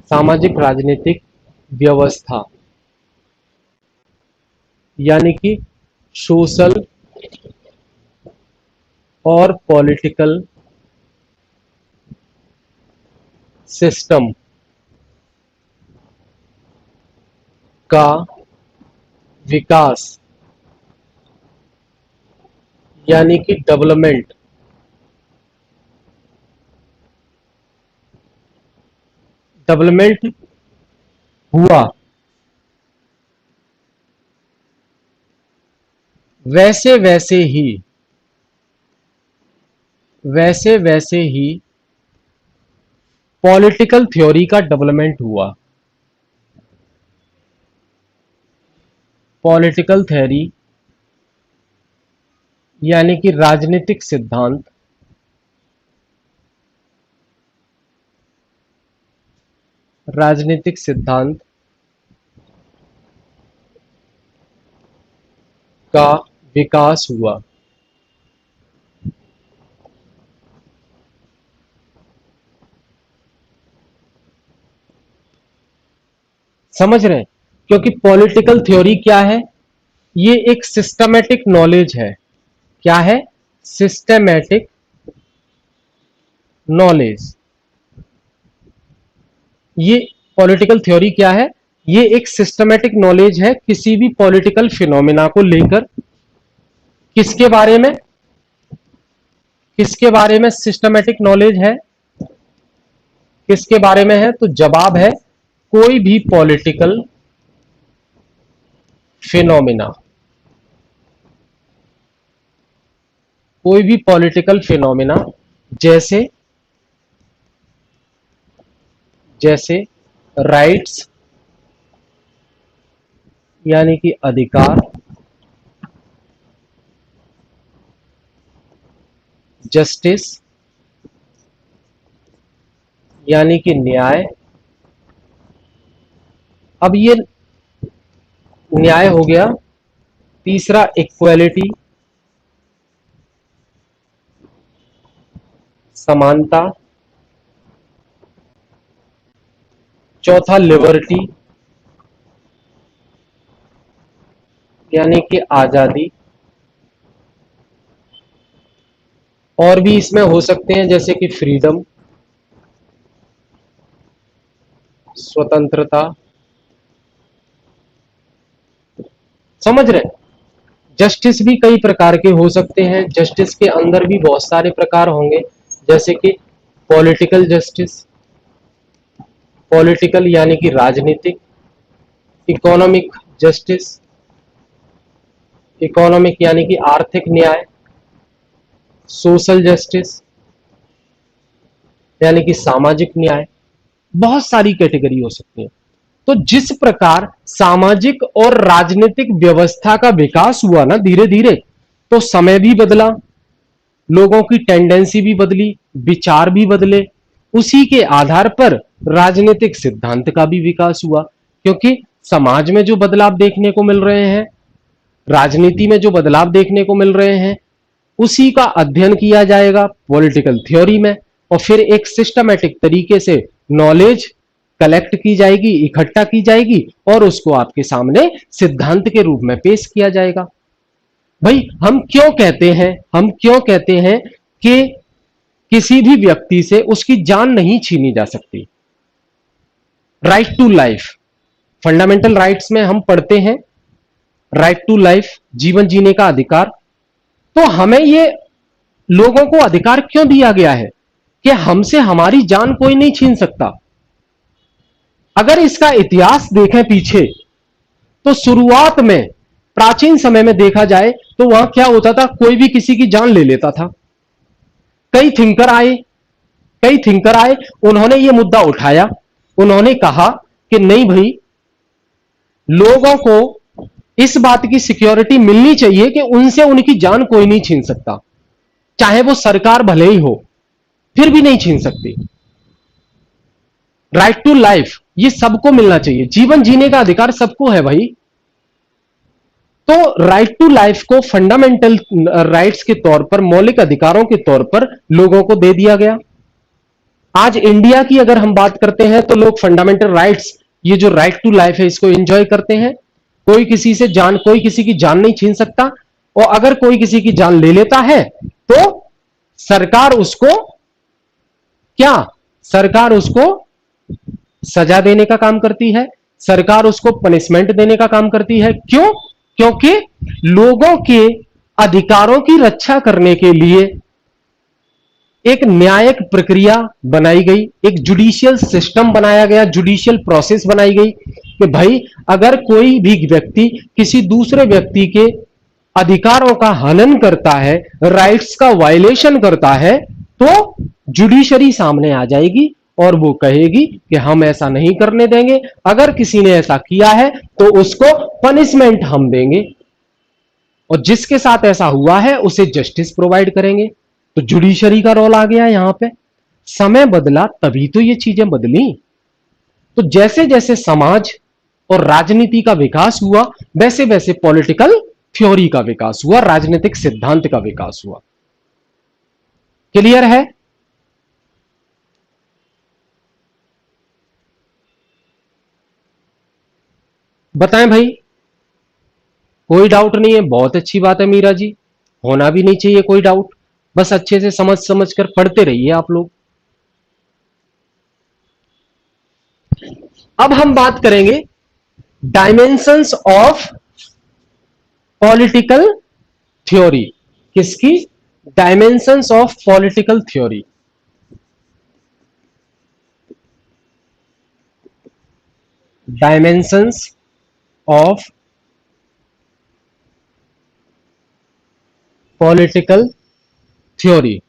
सामाजिक राजनीतिक व्यवस्था यानी कि सोशल और पॉलिटिकल सिस्टम का विकास यानी कि डेवलपमेंट, डेवलपमेंट हुआ, वैसे वैसे ही, वैसे वैसे ही पॉलिटिकल थ्योरी का डेवलपमेंट हुआ। पॉलिटिकल थ्योरी यानी कि राजनीतिक सिद्धांत, राजनीतिक सिद्धांत का विकास हुआ। समझ रहे हैं? क्योंकि पॉलिटिकल थ्योरी क्या है? ये एक सिस्टमेटिक नॉलेज है। क्या है? Systematic knowledge. ये पॉलिटिकल थ्योरी क्या है? ये एक सिस्टमेटिक नॉलेज है किसी भी पॉलिटिकल फिनोमिना को लेकर। किसके बारे में? किसके बारे में सिस्टमेटिक नॉलेज है? किसके बारे में है? तो जवाब है कोई भी पॉलिटिकल फिनोमिना, कोई भी पॉलिटिकल फिनोमिना, जैसे जैसे राइट्स यानी कि अधिकार, जस्टिस यानी कि न्याय। अब ये न्याय हो गया। तीसरा इक्वालिटी, समानता। चौथा लिबर्टी यानी कि आजादी। और भी इसमें हो सकते हैं जैसे कि फ्रीडम, स्वतंत्रता। समझ रहे? जस्टिस भी कई प्रकार के हो सकते हैं, जस्टिस के अंदर भी बहुत सारे प्रकार होंगे, जैसे कि पॉलिटिकल जस्टिस, पॉलिटिकल यानी कि राजनीतिक, इकोनॉमिक जस्टिस, इकोनॉमिक यानी कि आर्थिक न्याय, सोशल जस्टिस यानी कि सामाजिक न्याय, बहुत सारी कैटेगरी हो सकती है। तो जिस प्रकार सामाजिक और राजनीतिक व्यवस्था का विकास हुआ ना धीरे धीरे, तो समय भी बदला, लोगों की टेंडेंसी भी बदली, विचार भी बदले, उसी के आधार पर राजनीतिक सिद्धांत का भी विकास हुआ। क्योंकि समाज में जो बदलाव देखने को मिल रहे हैं, राजनीति में जो बदलाव देखने को मिल रहे हैं, उसी का अध्ययन किया जाएगा पॉलिटिकल थ्योरी में, और फिर एक सिस्टमैटिक तरीके से नॉलेज कलेक्ट की जाएगी, इकट्ठा की जाएगी, और उसको आपके सामने सिद्धांत के रूप में पेश किया जाएगा। भाई हम क्यों कहते हैं कि किसी भी व्यक्ति से उसकी जान नहीं छीनी जा सकती। Right to life, fundamental rights में हम पढ़ते हैं राइट टू लाइफ, जीवन जीने का अधिकार। तो हमें ये लोगों को अधिकार क्यों दिया गया है कि हमसे हमारी जान कोई नहीं छीन सकता। अगर इसका इतिहास देखें पीछे, तो शुरुआत में प्राचीन समय में देखा जाए तो वहां क्या होता था, कोई भी किसी की जान ले लेता था। कई थिंकर आए, उन्होंने ये मुद्दा उठाया, उन्होंने कहा कि नहीं भाई, लोगों को इस बात की सिक्योरिटी मिलनी चाहिए कि उनसे उनकी जान कोई नहीं छीन सकता, चाहे वो सरकार भले ही हो, फिर भी नहीं छीन सकती। राइट टू लाइफ ये सबको मिलना चाहिए, जीवन जीने का अधिकार सबको है भाई। तो राइट टू लाइफ को फंडामेंटल राइट्स के तौर पर, मौलिक अधिकारों के तौर पर लोगों को दे दिया गया। आज इंडिया की अगर हम बात करते हैं तो लोग फंडामेंटल राइट्स, ये जो राइट टू लाइफ है, इसको एंजॉय करते हैं। कोई किसी की जान नहीं छीन सकता, और अगर कोई किसी की जान ले लेता है तो सरकार उसको क्या, सरकार उसको सजा देने का काम करती है, सरकार उसको पनिशमेंट देने का काम करती है। क्यों? क्योंकि लोगों के अधिकारों की रक्षा करने के लिए एक न्यायिक प्रक्रिया बनाई गई, एक जुडिशियल सिस्टम बनाया गया, जुडिशियल प्रोसेस बनाई गई कि भाई अगर कोई भी व्यक्ति किसी दूसरे व्यक्ति के अधिकारों का हनन करता है, राइट्स का वायलेशन करता है, तो जुडिशरी सामने आ जाएगी और वो कहेगी कि हम ऐसा नहीं करने देंगे, अगर किसी ने ऐसा किया है तो उसको पनिशमेंट हम देंगे, और जिसके साथ ऐसा हुआ है उसे जस्टिस प्रोवाइड करेंगे। तो जुडिशरी का रोल आ गया यहां पे। समय बदला तभी तो ये चीजें बदली। तो जैसे जैसे समाज और राजनीति का विकास हुआ, वैसे वैसे पॉलिटिकल थ्योरी का विकास हुआ, राजनीतिक सिद्धांत का विकास हुआ। क्लियर है? बताएं भाई, कोई डाउट नहीं है? बहुत अच्छी बात है मीरा जी, होना भी नहीं चाहिए कोई डाउट, बस अच्छे से समझ समझ कर पढ़ते रहिए आप लोग। अब हम बात करेंगे डायमेंशंस ऑफ पॉलिटिकल थ्योरी। किसकी? Dimensions of political theory. Dimensions of political theory.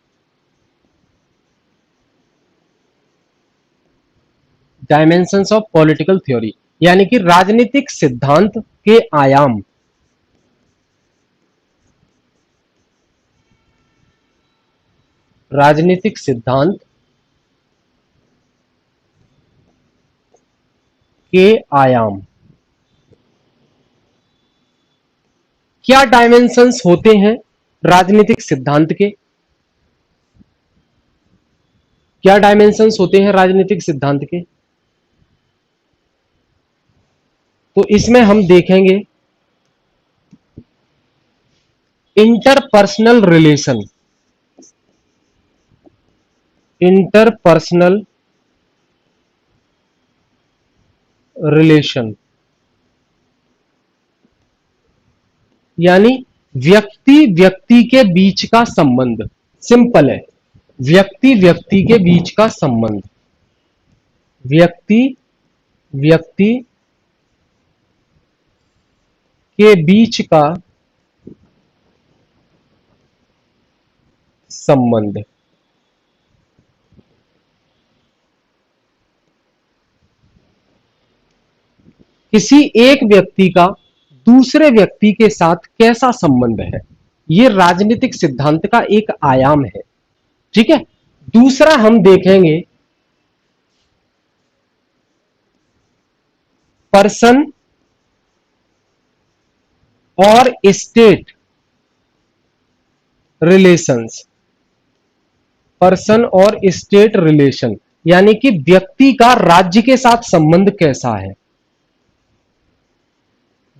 Dimensions of political theory यानी कि राजनीतिक सिद्धांत के आयाम। राजनीतिक सिद्धांत के आयाम। क्या डायमेंशंस होते हैं राजनीतिक सिद्धांत के? क्या डायमेंशंस होते हैं राजनीतिक सिद्धांत के? तो इसमें हम देखेंगे इंटरपर्सनल रिलेशन। इंटरपर्सनल रिलेशन यानी व्यक्ति व्यक्ति के बीच का संबंध। सिंपल है, व्यक्ति व्यक्ति के बीच का संबंध। व्यक्ति व्यक्ति के बीच का संबंध। किसी एक व्यक्ति का दूसरे व्यक्ति के साथ कैसा संबंध है, यह राजनीतिक सिद्धांत का एक आयाम है। ठीक है। दूसरा हम देखेंगे पर्सन और स्टेट रिलेशंस। पर्सन और स्टेट रिलेशन यानी कि व्यक्ति का राज्य के साथ संबंध कैसा है।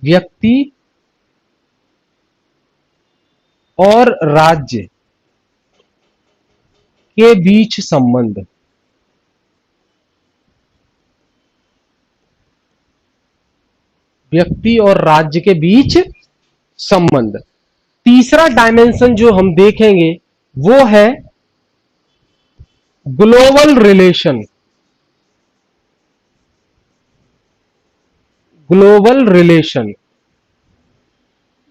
व्यक्ति और राज्य के बीच संबंध। व्यक्ति और राज्य के बीच संबंध। तीसरा डायमेंशन जो हम देखेंगे वो है ग्लोबल रिलेशन। ग्लोबल रिलेशन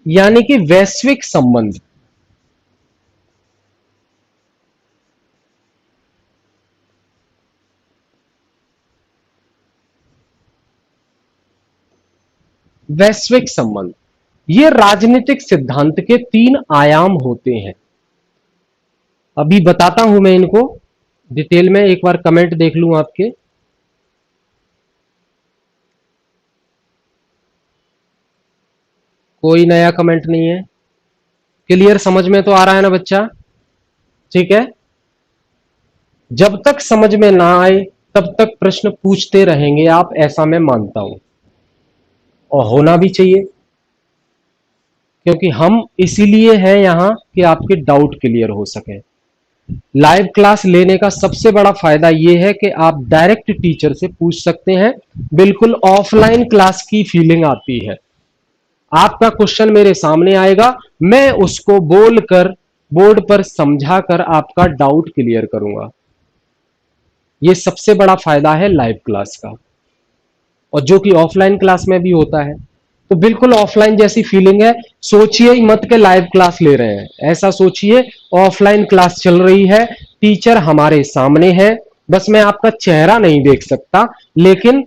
यानी कि वैश्विक संबंध। वैश्विक संबंध ये राजनीतिक सिद्धांत के 3 आयाम होते हैं। अभी बताता हूं मैं इनको डिटेल में, एक बार कमेंट देख लूं आपके। कोई नया कमेंट नहीं है। क्लियर, समझ में तो आ रहा है ना बच्चा? ठीक है। जब तक समझ में ना आए तब तक प्रश्न पूछते रहेंगे आप, ऐसा मैं मानता हूं और होना भी चाहिए, क्योंकि हम इसीलिए हैं यहां कि आपके डाउट क्लियर हो सके। लाइव क्लास लेने का सबसे बड़ा फायदा यह है कि आप डायरेक्ट टीचर से पूछ सकते हैं। बिल्कुल ऑफलाइन क्लास की फीलिंग आती है। आपका क्वेश्चन मेरे सामने आएगा, मैं उसको बोलकर बोर्ड पर समझाकर आपका डाउट क्लियर करूंगा। यह सबसे बड़ा फायदा है लाइव क्लास का, और जो कि ऑफलाइन क्लास में भी होता है। तो बिल्कुल ऑफलाइन जैसी फीलिंग है। सोचिए ही मत के लाइव क्लास ले रहे हैं, ऐसा सोचिए ऑफलाइन क्लास चल रही है, टीचर हमारे सामने है, बस मैं आपका चेहरा नहीं देख सकता, लेकिन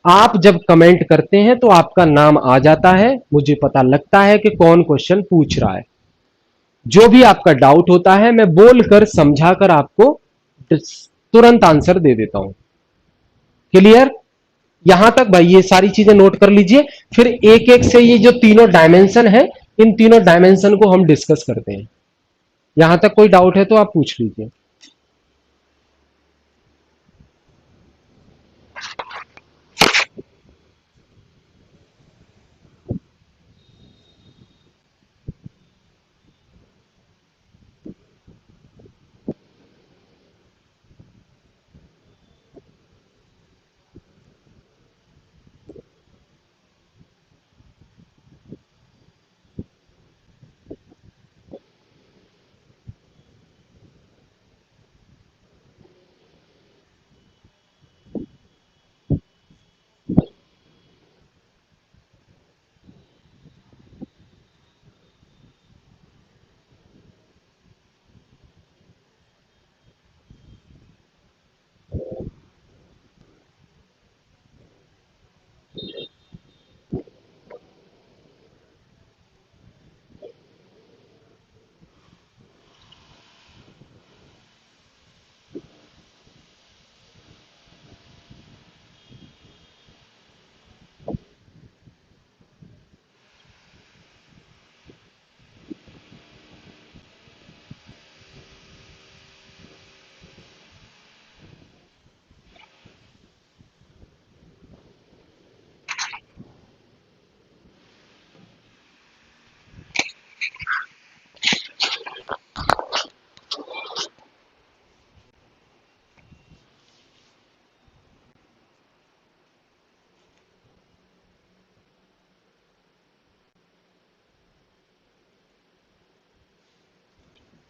आप जब कमेंट करते हैं तो आपका नाम आ जाता है, मुझे पता लगता है कि कौन क्वेश्चन पूछ रहा है। जो भी आपका डाउट होता है मैं बोलकर समझाकर आपको तुरंत आंसर दे देता हूं। क्लियर? यहां तक भाई ये सारी चीजें नोट कर लीजिए। फिर एक एक से ये जो तीनों डायमेंशन है, इन तीनों डायमेंशन को हम डिस्कस करते हैं। यहां तक कोई डाउट है तो आप पूछ लीजिए।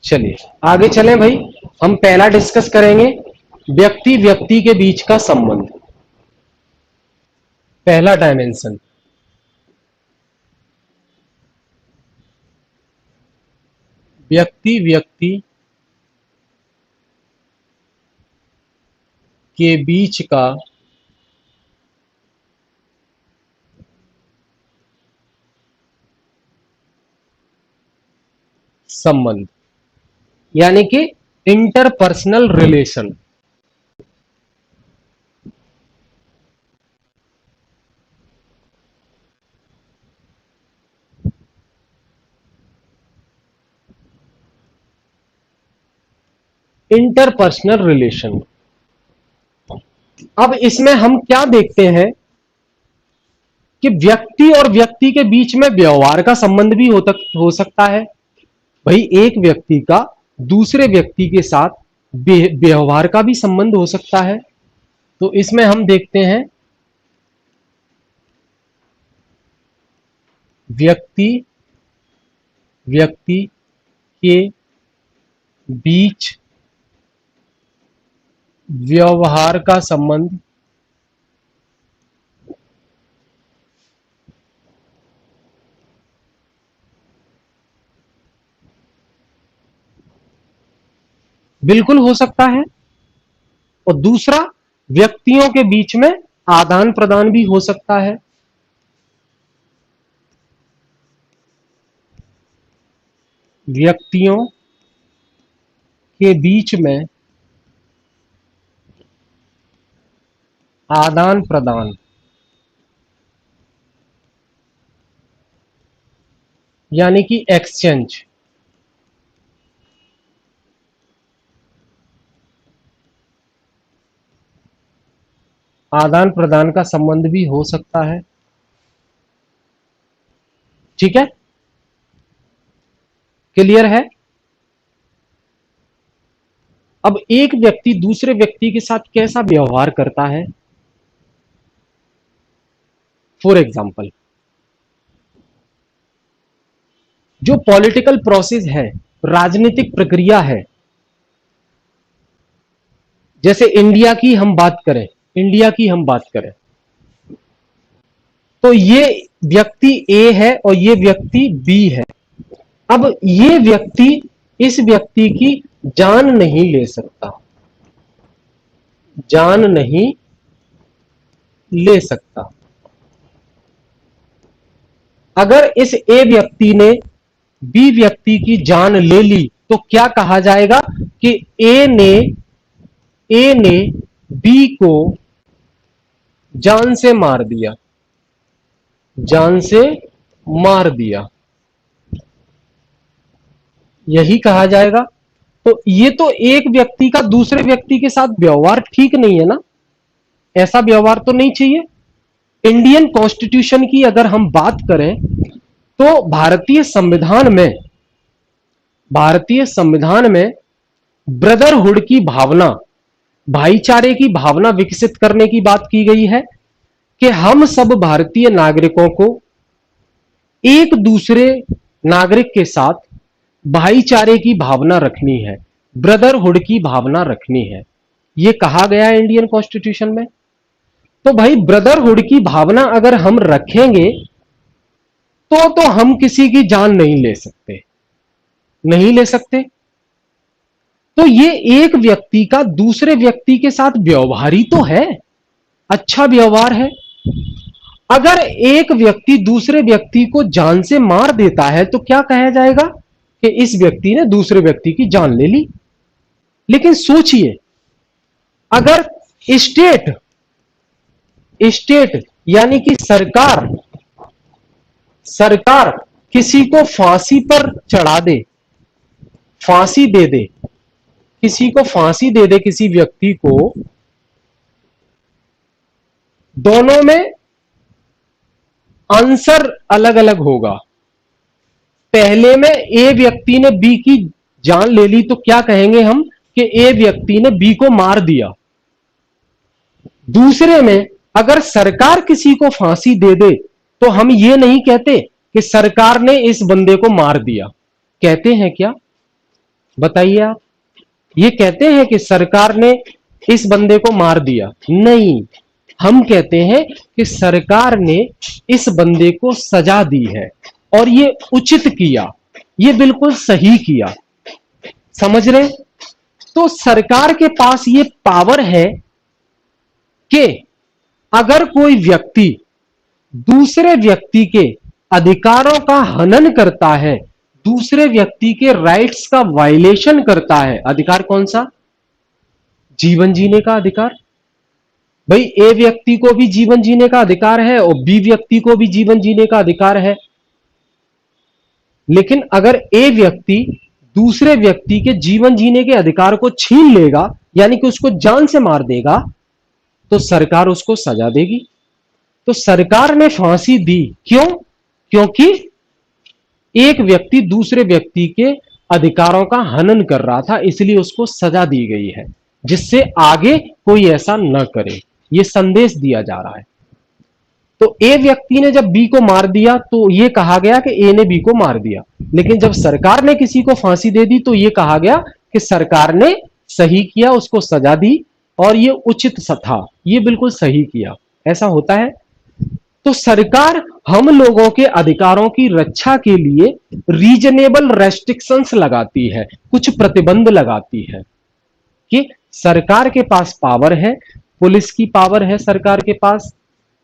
चलिए आगे चलें भाई। हम पहला डिस्कस करेंगे व्यक्ति व्यक्ति के बीच का संबंध। पहला डायमेंशन, व्यक्ति व्यक्ति के बीच का संबंध, यानी कि इंटरपर्सनल रिलेशन। Interpersonal relation. अब इसमें हम क्या देखते हैं कि व्यक्ति और व्यक्ति के बीच में व्यवहार का संबंध भी हो सकता है। भाई एक व्यक्ति का दूसरे व्यक्ति के साथ व्यवहार का भी संबंध हो सकता है। तो इसमें हम देखते हैं व्यक्ति व्यक्ति के बीच व्यवहार का संबंध बिल्कुल हो सकता है। और दूसरा, व्यक्तियों के बीच में आदान प्रदान भी हो सकता है। व्यक्तियों के बीच में आदान प्रदान, यानी कि एक्सचेंज। आदान प्रदान का संबंध भी हो सकता है। ठीक है, क्लियर है। अब एक व्यक्ति दूसरे व्यक्ति के साथ कैसा व्यवहार करता है। फॉर एग्जाम्पल, जो पॉलिटिकल प्रोसेस है, राजनीतिक प्रक्रिया है, जैसे इंडिया की हम बात करें, इंडिया की हम बात करें, तो ये व्यक्ति ए है और ये व्यक्ति बी है। अब ये व्यक्ति इस व्यक्ति की जान नहीं ले सकता, जान नहीं ले सकता। अगर इस ए व्यक्ति ने बी व्यक्ति की जान ले ली तो क्या कहा जाएगा कि ए ने बी को जान से मार दिया, जान से मार दिया, यही कहा जाएगा। तो ये तो एक व्यक्ति का दूसरे व्यक्ति के साथ व्यवहार ठीक नहीं है ना, ऐसा व्यवहार तो नहीं चाहिए। इंडियन कॉन्स्टिट्यूशन की अगर हम बात करें तो भारतीय संविधान में ब्रदरहुड की भावना, भाईचारे की भावना विकसित करने की बात की गई है कि हम सब भारतीय नागरिकों को एक दूसरे नागरिक के साथ भाईचारे की भावना रखनी है, ब्रदरहुड की भावना रखनी है। यह कहा गया है इंडियन कॉन्स्टिट्यूशन में। तो भाई ब्रदरहुड की भावना अगर हम रखेंगे तो हम किसी की जान नहीं ले सकते, नहीं ले सकते। तो ये एक व्यक्ति का दूसरे व्यक्ति के साथ व्यवहार ही तो है, अच्छा व्यवहार है। अगर एक व्यक्ति दूसरे व्यक्ति को जान से मार देता है तो क्या कहा जाएगा कि इस व्यक्ति ने दूसरे व्यक्ति की जान ले ली। लेकिन सोचिए, अगर स्टेट यानी कि सरकार किसी को फांसी पर चढ़ा दे, फांसी दे दे, किसी को फांसी दे दे, किसी व्यक्ति को, दोनों में आंसर अलग अलग होगा। पहले में ए व्यक्ति ने बी की जान ले ली तो क्या कहेंगे हम कि ए व्यक्ति ने बी को मार दिया। दूसरे में अगर सरकार किसी को फांसी दे दे तो हम ये नहीं कहते कि सरकार ने इस बंदे को मार दिया, कहते हैं क्या, बताइए आप। ये कहते हैं कि सरकार ने इस बंदे को मार दिया? नहीं, हम कहते हैं कि सरकार ने इस बंदे को सजा दी है और ये उचित किया, ये बिल्कुल सही किया। समझ रहे? तो सरकार के पास ये पावर है कि अगर कोई व्यक्ति दूसरे व्यक्ति के अधिकारों का हनन करता है, दूसरे व्यक्ति के राइट्स का वायलेशन करता है, अधिकार कौन सा? जीवन जीने का अधिकार। भाई ए व्यक्ति को भी जीवन जीने का अधिकार है और बी व्यक्ति को भी जीवन जीने का अधिकार है, लेकिन अगर ए व्यक्ति दूसरे व्यक्ति के जीवन जीने के अधिकार को छीन लेगा, यानी कि उसको जान से मार देगा, तो सरकार उसको सजा देगी। तो सरकार ने फांसी दी, क्यों? क्योंकि एक व्यक्ति दूसरे व्यक्ति के अधिकारों का हनन कर रहा था, इसलिए उसको सजा दी गई है, जिससे आगे कोई ऐसा न करे। यह संदेश दिया जा रहा है। तो ए व्यक्ति ने जब बी को मार दिया तो यह कहा गया कि ए ने बी को मार दिया, लेकिन जब सरकार ने किसी को फांसी दे दी तो यह कहा गया कि सरकार ने सही किया, उसको सजा दी और यह उचित था, यह बिल्कुल सही किया। ऐसा होता है। तो सरकार हम लोगों के अधिकारों की रक्षा के लिए रीजनेबल रेस्ट्रिक्शंस लगाती है, कुछ प्रतिबंध लगाती है कि सरकार के पास पावर है, पुलिस की पावर है, सरकार के पास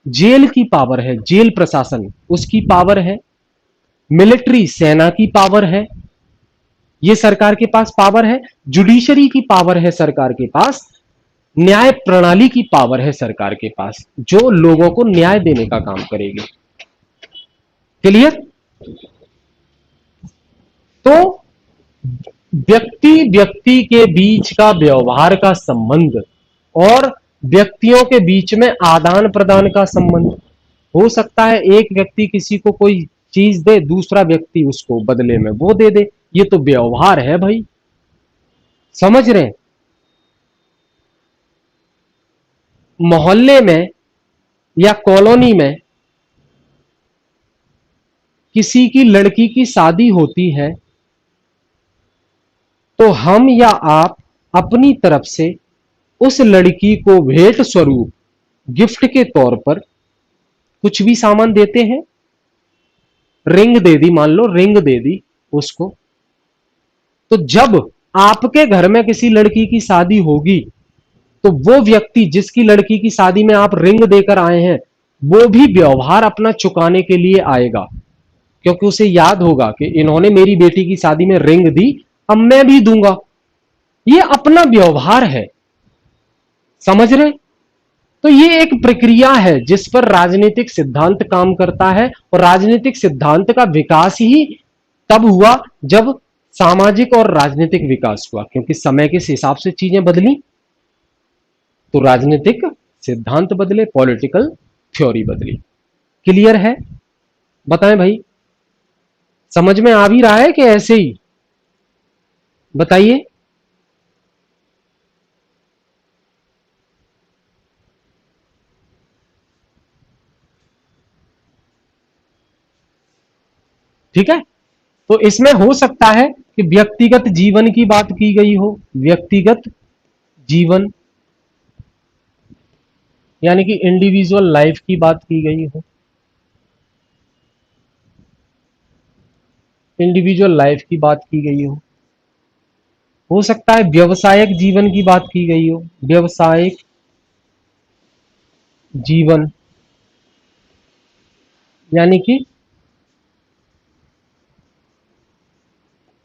जेल की पावर है, जेल प्रशासन उसकी पावर है, मिलिट्री सेना की पावर है, यह सरकार के पास पावर है, जुडिशरी की पावर है सरकार के पास, न्याय प्रणाली की पावर है सरकार के पास, जो लोगों को न्याय देने का काम करेगी। क्लियर? तो व्यक्ति व्यक्ति के बीच का व्यवहार का संबंध और व्यक्तियों के बीच में आदान प्रदान का संबंध हो सकता है। एक व्यक्ति किसी को कोई चीज दे, दूसरा व्यक्ति उसको बदले में वो दे दे, ये तो व्यवहार है भाई। समझ रहे हैं? मोहल्ले में या कॉलोनी में किसी की लड़की की शादी होती है तो हम या आप अपनी तरफ से उस लड़की को भेंट स्वरूप गिफ्ट के तौर पर कुछ भी सामान देते हैं। रिंग दे दी, मान लो रिंग दे दी उसको। तो जब आपके घर में किसी लड़की की शादी होगी तो वो व्यक्ति जिसकी लड़की की शादी में आप रिंग देकर आए हैं, वो भी व्यवहार अपना चुकाने के लिए आएगा, क्योंकि उसे याद होगा कि इन्होंने मेरी बेटी की शादी में रिंग दी, अब मैं भी दूंगा। ये अपना व्यवहार है। समझ रहे? तो ये एक प्रक्रिया है जिस पर राजनीतिक सिद्धांत काम करता है, और राजनीतिक सिद्धांत का विकास ही तब हुआ जब सामाजिक और राजनीतिक विकास हुआ, क्योंकि समय के हिसाब से चीजें बदली तो राजनीतिक सिद्धांत बदले, पॉलिटिकल थ्योरी बदली। क्लियर है? बताएं भाई, समझ में आ भी रहा है कि ऐसे ही? बताइए। ठीक है। तो इसमें हो सकता है कि व्यक्तिगत जीवन की बात की गई हो, व्यक्तिगत जीवन यानी कि इंडिविजुअल लाइफ की बात की गई इंडिविजुअल लाइफ की बात की गई हो सकता है व्यवसायिक जीवन की बात की गई हो, व्यवसायिक जीवन यानी कि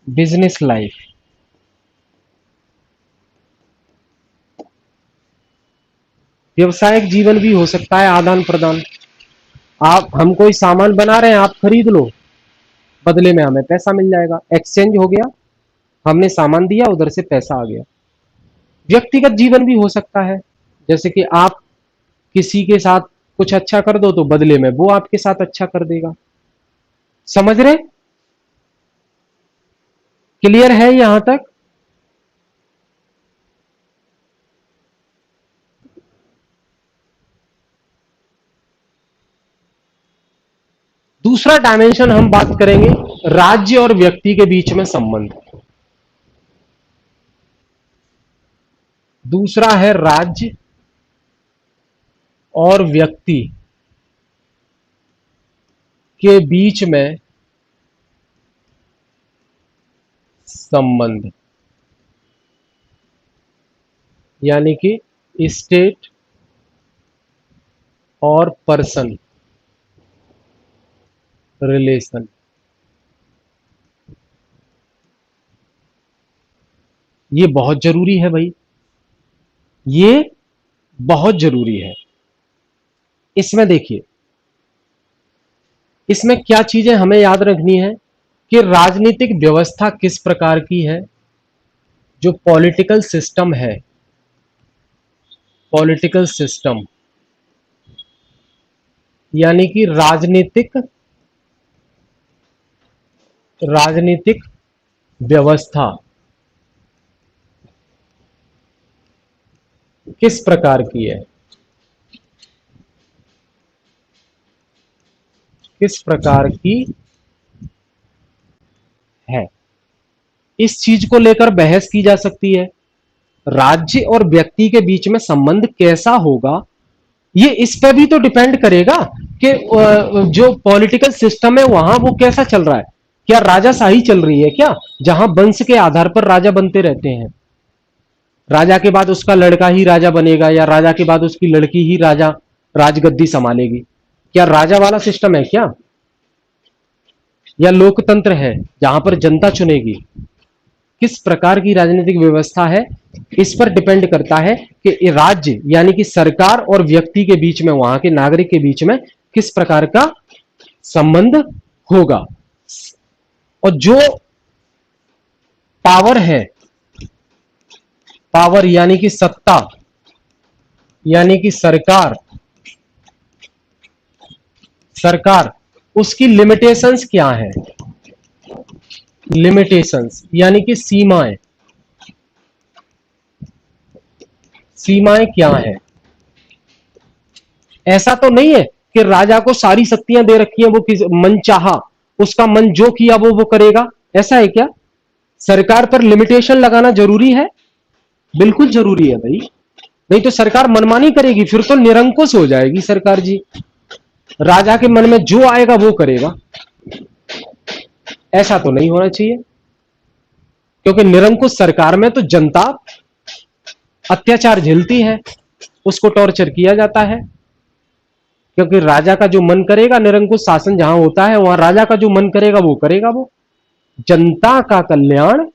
बिजनेस लाइफ। व्यवसायिक जीवन भी हो सकता है आदान प्रदान। हम कोई सामान बना रहे हैं, आप खरीद लो, बदले में हमें पैसा मिल जाएगा, एक्सचेंज हो गया, हमने सामान दिया, उधर से पैसा आ गया। व्यक्तिगत जीवन भी हो सकता है, जैसे कि आप किसी के साथ कुछ अच्छा कर दो तो बदले में वो आपके साथ अच्छा कर देगा। समझ रहे? क्लियर है यहां तक? दूसरा डायमेंशन हम बात करेंगे राज्य और व्यक्ति के बीच में संबंध। दूसरा है राज्य और व्यक्ति के बीच में संबंध, यानी कि स्टेट और पर्सन रिलेशन। ये बहुत जरूरी है भाई, ये बहुत जरूरी है। इसमें देखिए, इसमें क्या चीजें हमें याद रखनी है कि राजनीतिक व्यवस्था किस प्रकार की है, जो पॉलिटिकल सिस्टम है, पॉलिटिकल सिस्टम यानी कि राजनीतिक व्यवस्था किस प्रकार की है, किस प्रकार की है, इस चीज को लेकर बहस की जा सकती है। राज्य और व्यक्ति के बीच में संबंध कैसा होगा, ये इस पे भी तो डिपेंड करेगा कि जो पॉलिटिकल सिस्टम है वहां वो कैसा चल रहा है। क्या राजाशाही चल रही है क्या, जहां वंश के आधार पर राजा बनते रहते हैं, राजा के बाद उसका लड़का ही राजा बनेगा या राजा के बाद उसकी लड़की ही राजगद्दी संभालेगी? क्या राजा वाला सिस्टम है क्या, या लोकतंत्र है जहां पर जनता चुनेगी? किस प्रकार की राजनीतिक व्यवस्था है, इस पर डिपेंड करता है कि राज्य यानी कि सरकार और व्यक्ति के बीच में, वहां के नागरिक के बीच में किस प्रकार का संबंध होगा। और जो पावर है, पावर यानी कि सत्ता, यानी कि सरकार, सरकार उसकी लिमिटेशंस क्या है, लिमिटेशंस यानी कि सीमाएं, सीमाएं क्या है। ऐसा तो नहीं है कि राजा को सारी शक्तियां दे रखी हैं, वो किस मन चाहा, उसका मन जो किया वो करेगा, ऐसा है क्या? सरकार पर लिमिटेशन लगाना जरूरी है, बिल्कुल जरूरी है भाई। नहीं तो सरकार मनमानी करेगी, फिर तो निरंकुश हो जाएगी सरकार जी, राजा के मन में जो आएगा वो करेगा। ऐसा तो नहीं होना चाहिए, क्योंकि निरंकुश सरकार में तो जनता अत्याचार झेलती है, उसको टॉर्चर किया जाता है। क्योंकि राजा का जो मन करेगा, निरंकुश शासन जहां होता है वहां राजा का जो मन करेगा वो करेगा, वो जनता का कल्याण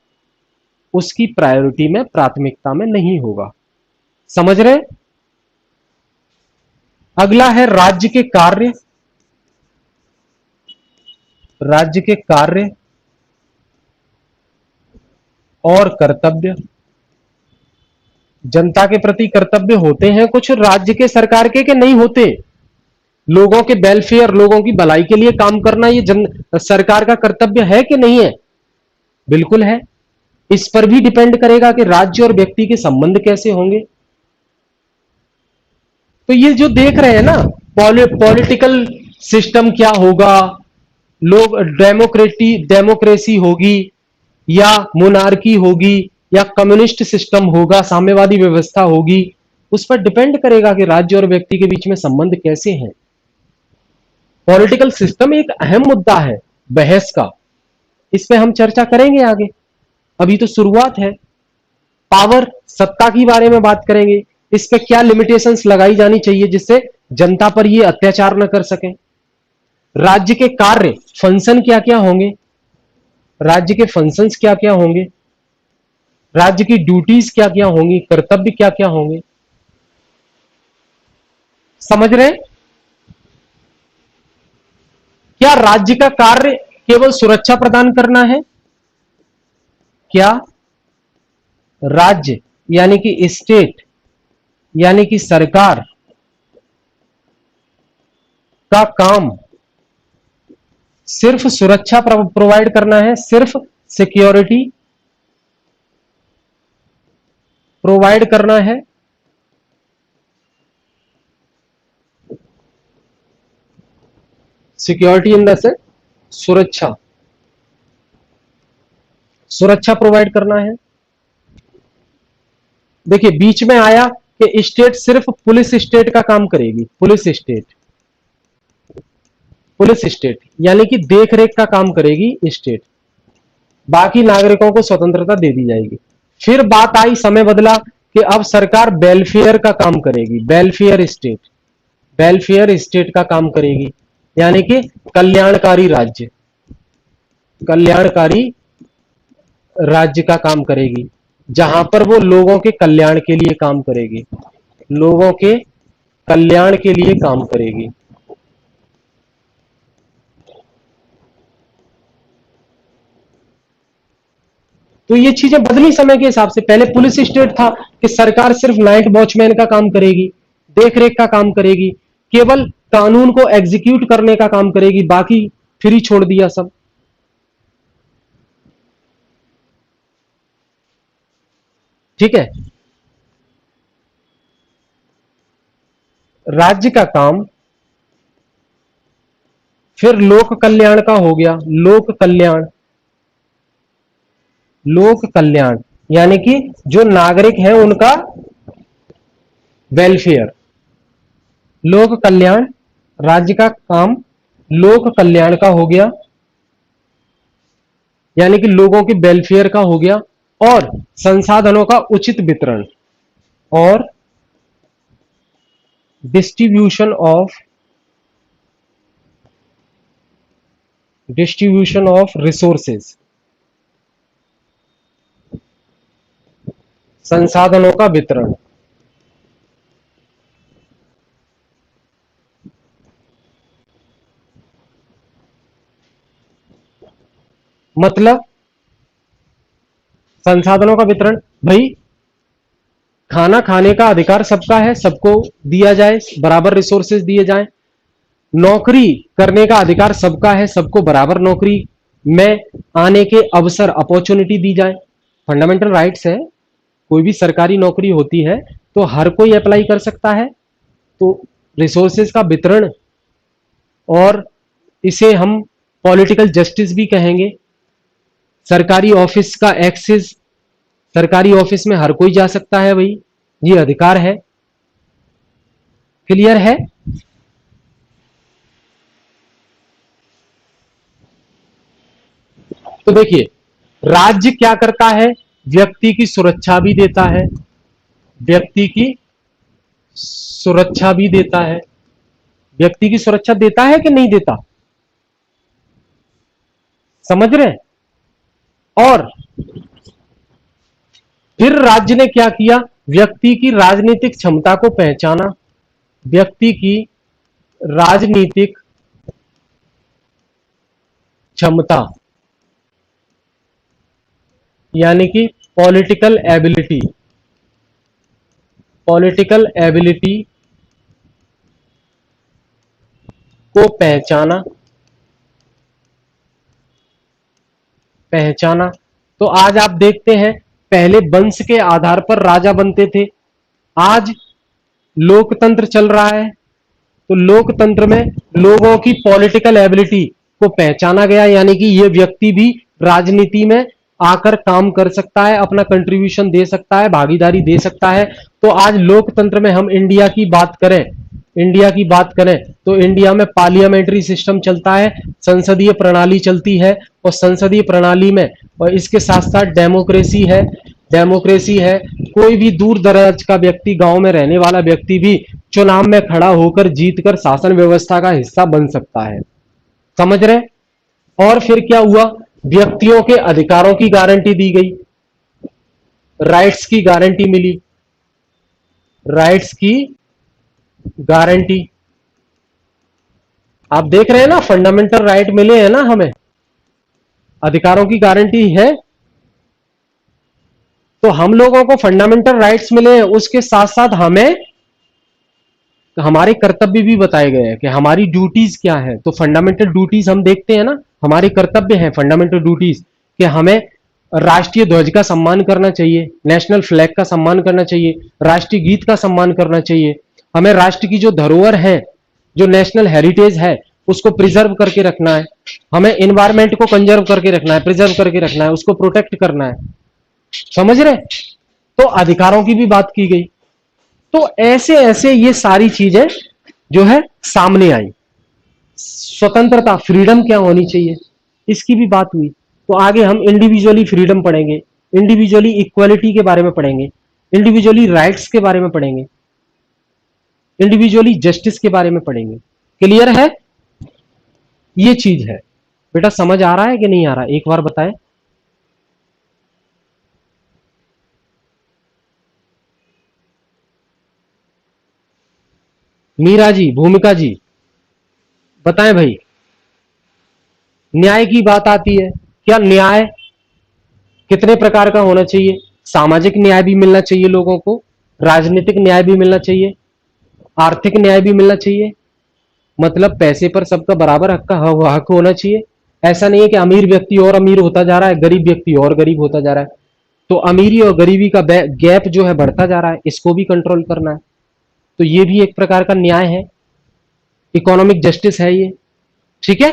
उसकी प्रायोरिटी में, प्राथमिकता में नहीं होगा। समझ रहे? अगला है राज्य के कार्य, राज्य के कार्य और कर्तव्य। जनता के प्रति कर्तव्य होते हैं कुछ राज्य के, सरकार के नहीं होते। लोगों के वेलफेयर, लोगों की भलाई के लिए काम करना ये सरकार का कर्तव्य है कि नहीं है? बिल्कुल है। इस पर भी डिपेंड करेगा कि राज्य और व्यक्ति के संबंध कैसे होंगे। तो ये जो देख रहे हैं ना, पॉलिटिकल सिस्टम क्या होगा, लोग डेमोक्रेसी होगी या मोनार्की होगी या कम्युनिस्ट सिस्टम होगा, साम्यवादी व्यवस्था होगी, उस पर डिपेंड करेगा कि राज्य और व्यक्ति के बीच में संबंध कैसे हैं। पॉलिटिकल सिस्टम एक अहम मुद्दा है बहस का, इस पे हम चर्चा करेंगे आगे, अभी तो शुरुआत है। पावर, सत्ता के बारे में बात करेंगे, इस पे क्या लिमिटेशंस लगाई जानी चाहिए जिससे जनता पर ये अत्याचार न कर सके। राज्य के कार्य, फंक्शन क्या क्या होंगे, राज्य के फंक्शंस क्या क्या होंगे, राज्य की ड्यूटीज क्या क्या होंगी, कर्तव्य क्या क्या होंगे। समझ रहे हैं? क्या राज्य का कार्य केवल सुरक्षा प्रदान करना है? क्या राज्य यानी कि स्टेट यानी कि सरकार का काम सिर्फ सुरक्षा प्रोवाइड करना है, सिर्फ सिक्योरिटी प्रोवाइड करना है? सिक्योरिटी इन द सेंस सुरक्षा, सुरक्षा प्रोवाइड करना है। देखिए बीच में आया कि स्टेट सिर्फ पुलिस स्टेट का काम करेगी, पुलिस स्टेट यानी कि देख रेख का काम करेगी स्टेट, बाकी नागरिकों को स्वतंत्रता दे दी जाएगी। फिर बात आई, समय बदला कि अब सरकार वेलफेयर का काम करेगी, वेलफेयर स्टेट का काम करेगी, यानी कि कल्याणकारी राज्य, कल्याणकारी राज्य का काम करेगी, जहां पर वो लोगों के कल्याण के लिए काम करेगी, लोगों के कल्याण के लिए काम करेगी। तो ये चीजें बदली समय के हिसाब से। पहले पुलिस स्टेट था कि सरकार सिर्फ नाइट वॉचमैन का काम करेगी, देखरेख का काम करेगी, केवल कानून को एग्जीक्यूट करने का काम करेगी, बाकी फ्री छोड़ दिया सब। ठीक है, राज्य का काम फिर लोक कल्याण का हो गया, लोक कल्याण, लोक कल्याण यानी कि जो नागरिक हैं उनका वेलफेयर, लोक कल्याण, राज्य का काम लोक कल्याण का हो गया, यानी कि लोगों के वेलफेयर का हो गया, और संसाधनों का उचित वितरण और डिस्ट्रीब्यूशन ऑफ रिसोर्सेज, संसाधनों का वितरण। मतलब संसाधनों का वितरण, भाई खाना खाने का अधिकार सबका है, सबको दिया जाए, बराबर रिसोर्सेज दिए जाएं। नौकरी करने का अधिकार सबका है, सबको बराबर नौकरी में आने के अवसर, अपॉर्चुनिटी दी जाए, फंडामेंटल राइट्स है। कोई भी सरकारी नौकरी होती है तो हर कोई अप्लाई कर सकता है। तो रिसोर्सेज का वितरण, और इसे हम पॉलिटिकल जस्टिस भी कहेंगे। सरकारी ऑफिस का एक्सेस, सरकारी ऑफिस में हर कोई जा सकता है भाई, ये अधिकार है। क्लियर है? तो देखिए, राज्य क्या करता है, व्यक्ति की सुरक्षा भी देता है, व्यक्ति की सुरक्षा भी देता है। व्यक्ति की सुरक्षा देता है कि नहीं देता, समझ रहे हैं? और फिर राज्य ने क्या किया, व्यक्ति की राजनीतिक क्षमता को पहचाना, व्यक्ति की राजनीतिक क्षमता यानी कि पॉलिटिकल एबिलिटी, पॉलिटिकल एबिलिटी को पहचाना, पहचाना। तो आज आप देखते हैं, पहले वंश के आधार पर राजा बनते थे, आज लोकतंत्र चल रहा है। तो लोकतंत्र में लोगों की पॉलिटिकल एबिलिटी को पहचाना गया, यानी कि ये व्यक्ति भी राजनीति में आकर काम कर सकता है, अपना कंट्रीब्यूशन दे सकता है, भागीदारी दे सकता है। तो आज लोकतंत्र में हम इंडिया की बात करें, इंडिया की बात करें तो इंडिया में पार्लियामेंट्री सिस्टम चलता है, संसदीय प्रणाली चलती है, और संसदीय प्रणाली में और इसके साथ साथ डेमोक्रेसी है, डेमोक्रेसी है। कोई भी दूर दराज का व्यक्ति, गांव में रहने वाला व्यक्ति भी चुनाव में खड़ा होकर जीतकर शासन व्यवस्था का हिस्सा बन सकता है, समझ रहे? और फिर क्या हुआ, व्यक्तियों के अधिकारों की गारंटी दी गई, राइट्स की गारंटी मिली, राइट्स की गारंटी। आप देख रहे हैं ना, फंडामेंटल राइट मिले हैं ना हमें, अधिकारों की गारंटी है। तो हम लोगों को फंडामेंटल राइट्स मिले हैं, उसके साथ साथ हमें हमारे कर्तव्य भी बताए गए हैं कि हमारी ड्यूटीज क्या है। तो फंडामेंटल ड्यूटीज हम देखते हैं ना, हमारे कर्तव्य हैं फंडामेंटल ड्यूटीज, कि हमें राष्ट्रीय ध्वज का सम्मान करना चाहिए, नेशनल फ्लैग का सम्मान करना चाहिए, राष्ट्रीय गीत का सम्मान करना चाहिए, हमें राष्ट्र की जो धरोहर है, जो नेशनल हेरिटेज है, उसको प्रिजर्व करके रखना है, हमें एनवायरमेंट को कंजर्व करके रखना है, प्रिजर्व करके रखना है, उसको प्रोटेक्ट करना है, समझ रहे? तो अधिकारों की भी बात की गई। तो ऐसे ऐसे ये सारी चीजें जो है सामने आई। स्वतंत्रता, फ्रीडम क्या होनी चाहिए, इसकी भी बात हुई। तो आगे हम इंडिविजुअली फ्रीडम पढ़ेंगे, इंडिविजुअली इक्वालिटी के बारे में पढ़ेंगे, इंडिविजुअली राइट्स के बारे में पढ़ेंगे, इंडिविजुअली जस्टिस के बारे में पढ़ेंगे। क्लियर है? ये चीज है बेटा, समझ आ रहा है कि नहीं आ रहा, एक बार बताएं। मीरा जी, भूमिका जी, बताएं भाई। न्याय की बात आती है, क्या न्याय कितने प्रकार का होना चाहिए? सामाजिक न्याय भी मिलना चाहिए लोगों को, राजनीतिक न्याय भी मिलना चाहिए, आर्थिक न्याय भी मिलना चाहिए। मतलब पैसे पर सबका बराबर हक का हक होना चाहिए। ऐसा नहीं है कि अमीर व्यक्ति और अमीर होता जा रहा है, गरीब व्यक्ति और गरीब होता जा रहा है। तो अमीरी और गरीबी का गैप जो है बढ़ता जा रहा है, इसको भी कंट्रोल करना है। तो ये भी एक प्रकार का न्याय है, इकोनॉमिक जस्टिस है ये। ठीक है,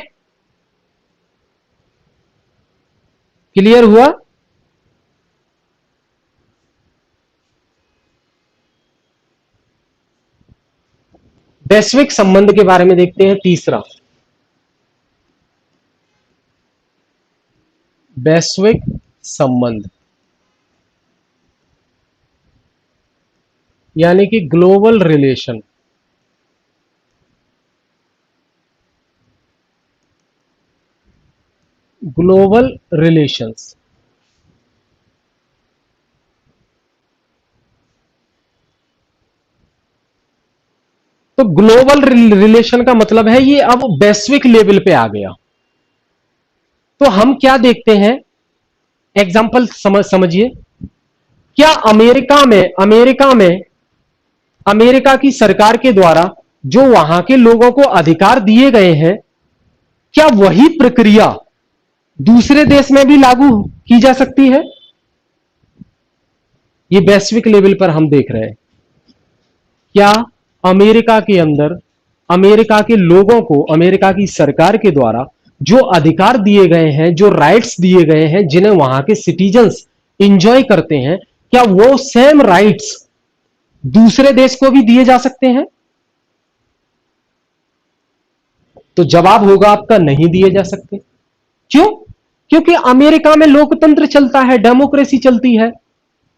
क्लियर हुआ? वैश्विक संबंध के बारे में देखते हैं, तीसरा वैश्विक संबंध यानी कि ग्लोबल रिलेशन। ग्लोबल रिलेशंस, तो ग्लोबल रिलेशन का मतलब है ये अब वैश्विक लेवल पे आ गया। तो हम क्या देखते हैं, एग्जांपल समझिए। क्या अमेरिका की सरकार के द्वारा जो वहां के लोगों को अधिकार दिए गए हैं, क्या वही प्रक्रिया दूसरे देश में भी लागू की जा सकती है? ये वैश्विक लेवल पर हम देख रहे हैं। क्या अमेरिका के अंदर अमेरिका के लोगों को अमेरिका की सरकार के द्वारा जो अधिकार दिए गए हैं, जो राइट्स दिए गए हैं, जिन्हें वहां के सिटीजन्स इंजॉय करते हैं, क्या वो सेम राइट्स दूसरे देश को भी दिए जा सकते हैं? तो जवाब होगा आपका, नहीं दिए जा सकते। क्यों? क्योंकि अमेरिका में लोकतंत्र चलता है, डेमोक्रेसी चलती है।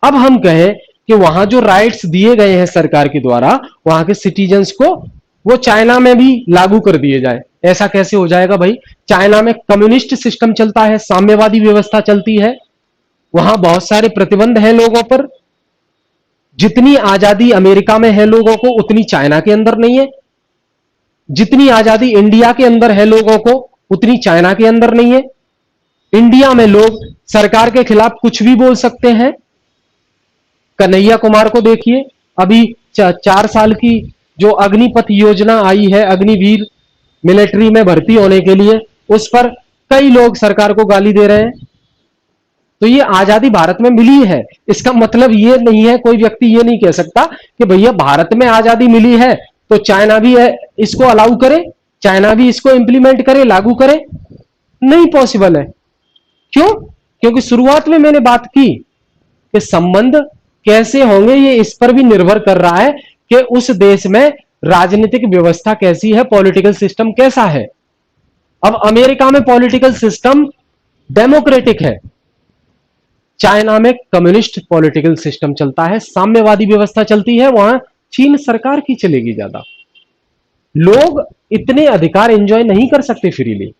अब हम कहें कि वहां जो राइट्स दिए गए हैं सरकार के द्वारा वहां के सिटीजन्स को, वो चाइना में भी लागू कर दिए जाए, ऐसा कैसे हो जाएगा भाई? चाइना में कम्युनिस्ट सिस्टम चलता है, साम्यवादी व्यवस्था चलती है, वहां बहुत सारे प्रतिबंध हैं लोगों पर। जितनी आजादी अमेरिका में है लोगों को, उतनी चाइना के अंदर नहीं है। जितनी आजादी इंडिया के अंदर है लोगों को, उतनी चाइना के अंदर नहीं है। इंडिया में लोग सरकार के खिलाफ कुछ भी बोल सकते हैं। कन्हैया कुमार को देखिए, अभी 4 साल की जो अग्निपथ योजना आई है, अग्निवीर मिलिट्री में भर्ती होने के लिए, उस पर कई लोग सरकार को गाली दे रहे हैं। तो ये आजादी भारत में मिली है, इसका मतलब ये नहीं है, कोई व्यक्ति ये नहीं कह सकता कि भैया भारत में आजादी मिली है तो चाइना भी है इसको अलाउ करे, चाइना भी इसको इंप्लीमेंट करे, लागू करे। नहीं पॉसिबल है। क्यों? क्योंकि शुरुआत में मैंने बात की कि संबंध कैसे होंगे ये इस पर भी निर्भर कर रहा है कि उस देश में राजनीतिक व्यवस्था कैसी है, पॉलिटिकल सिस्टम कैसा है। अब अमेरिका में पॉलिटिकल सिस्टम डेमोक्रेटिक है, चाइना में कम्युनिस्ट पॉलिटिकल सिस्टम चलता है, साम्यवादी व्यवस्था चलती है, वहां चीन सरकार की चलेगी ज्यादा। लोग इतने अधिकार एंजॉय नहीं कर सकते फ्रीली,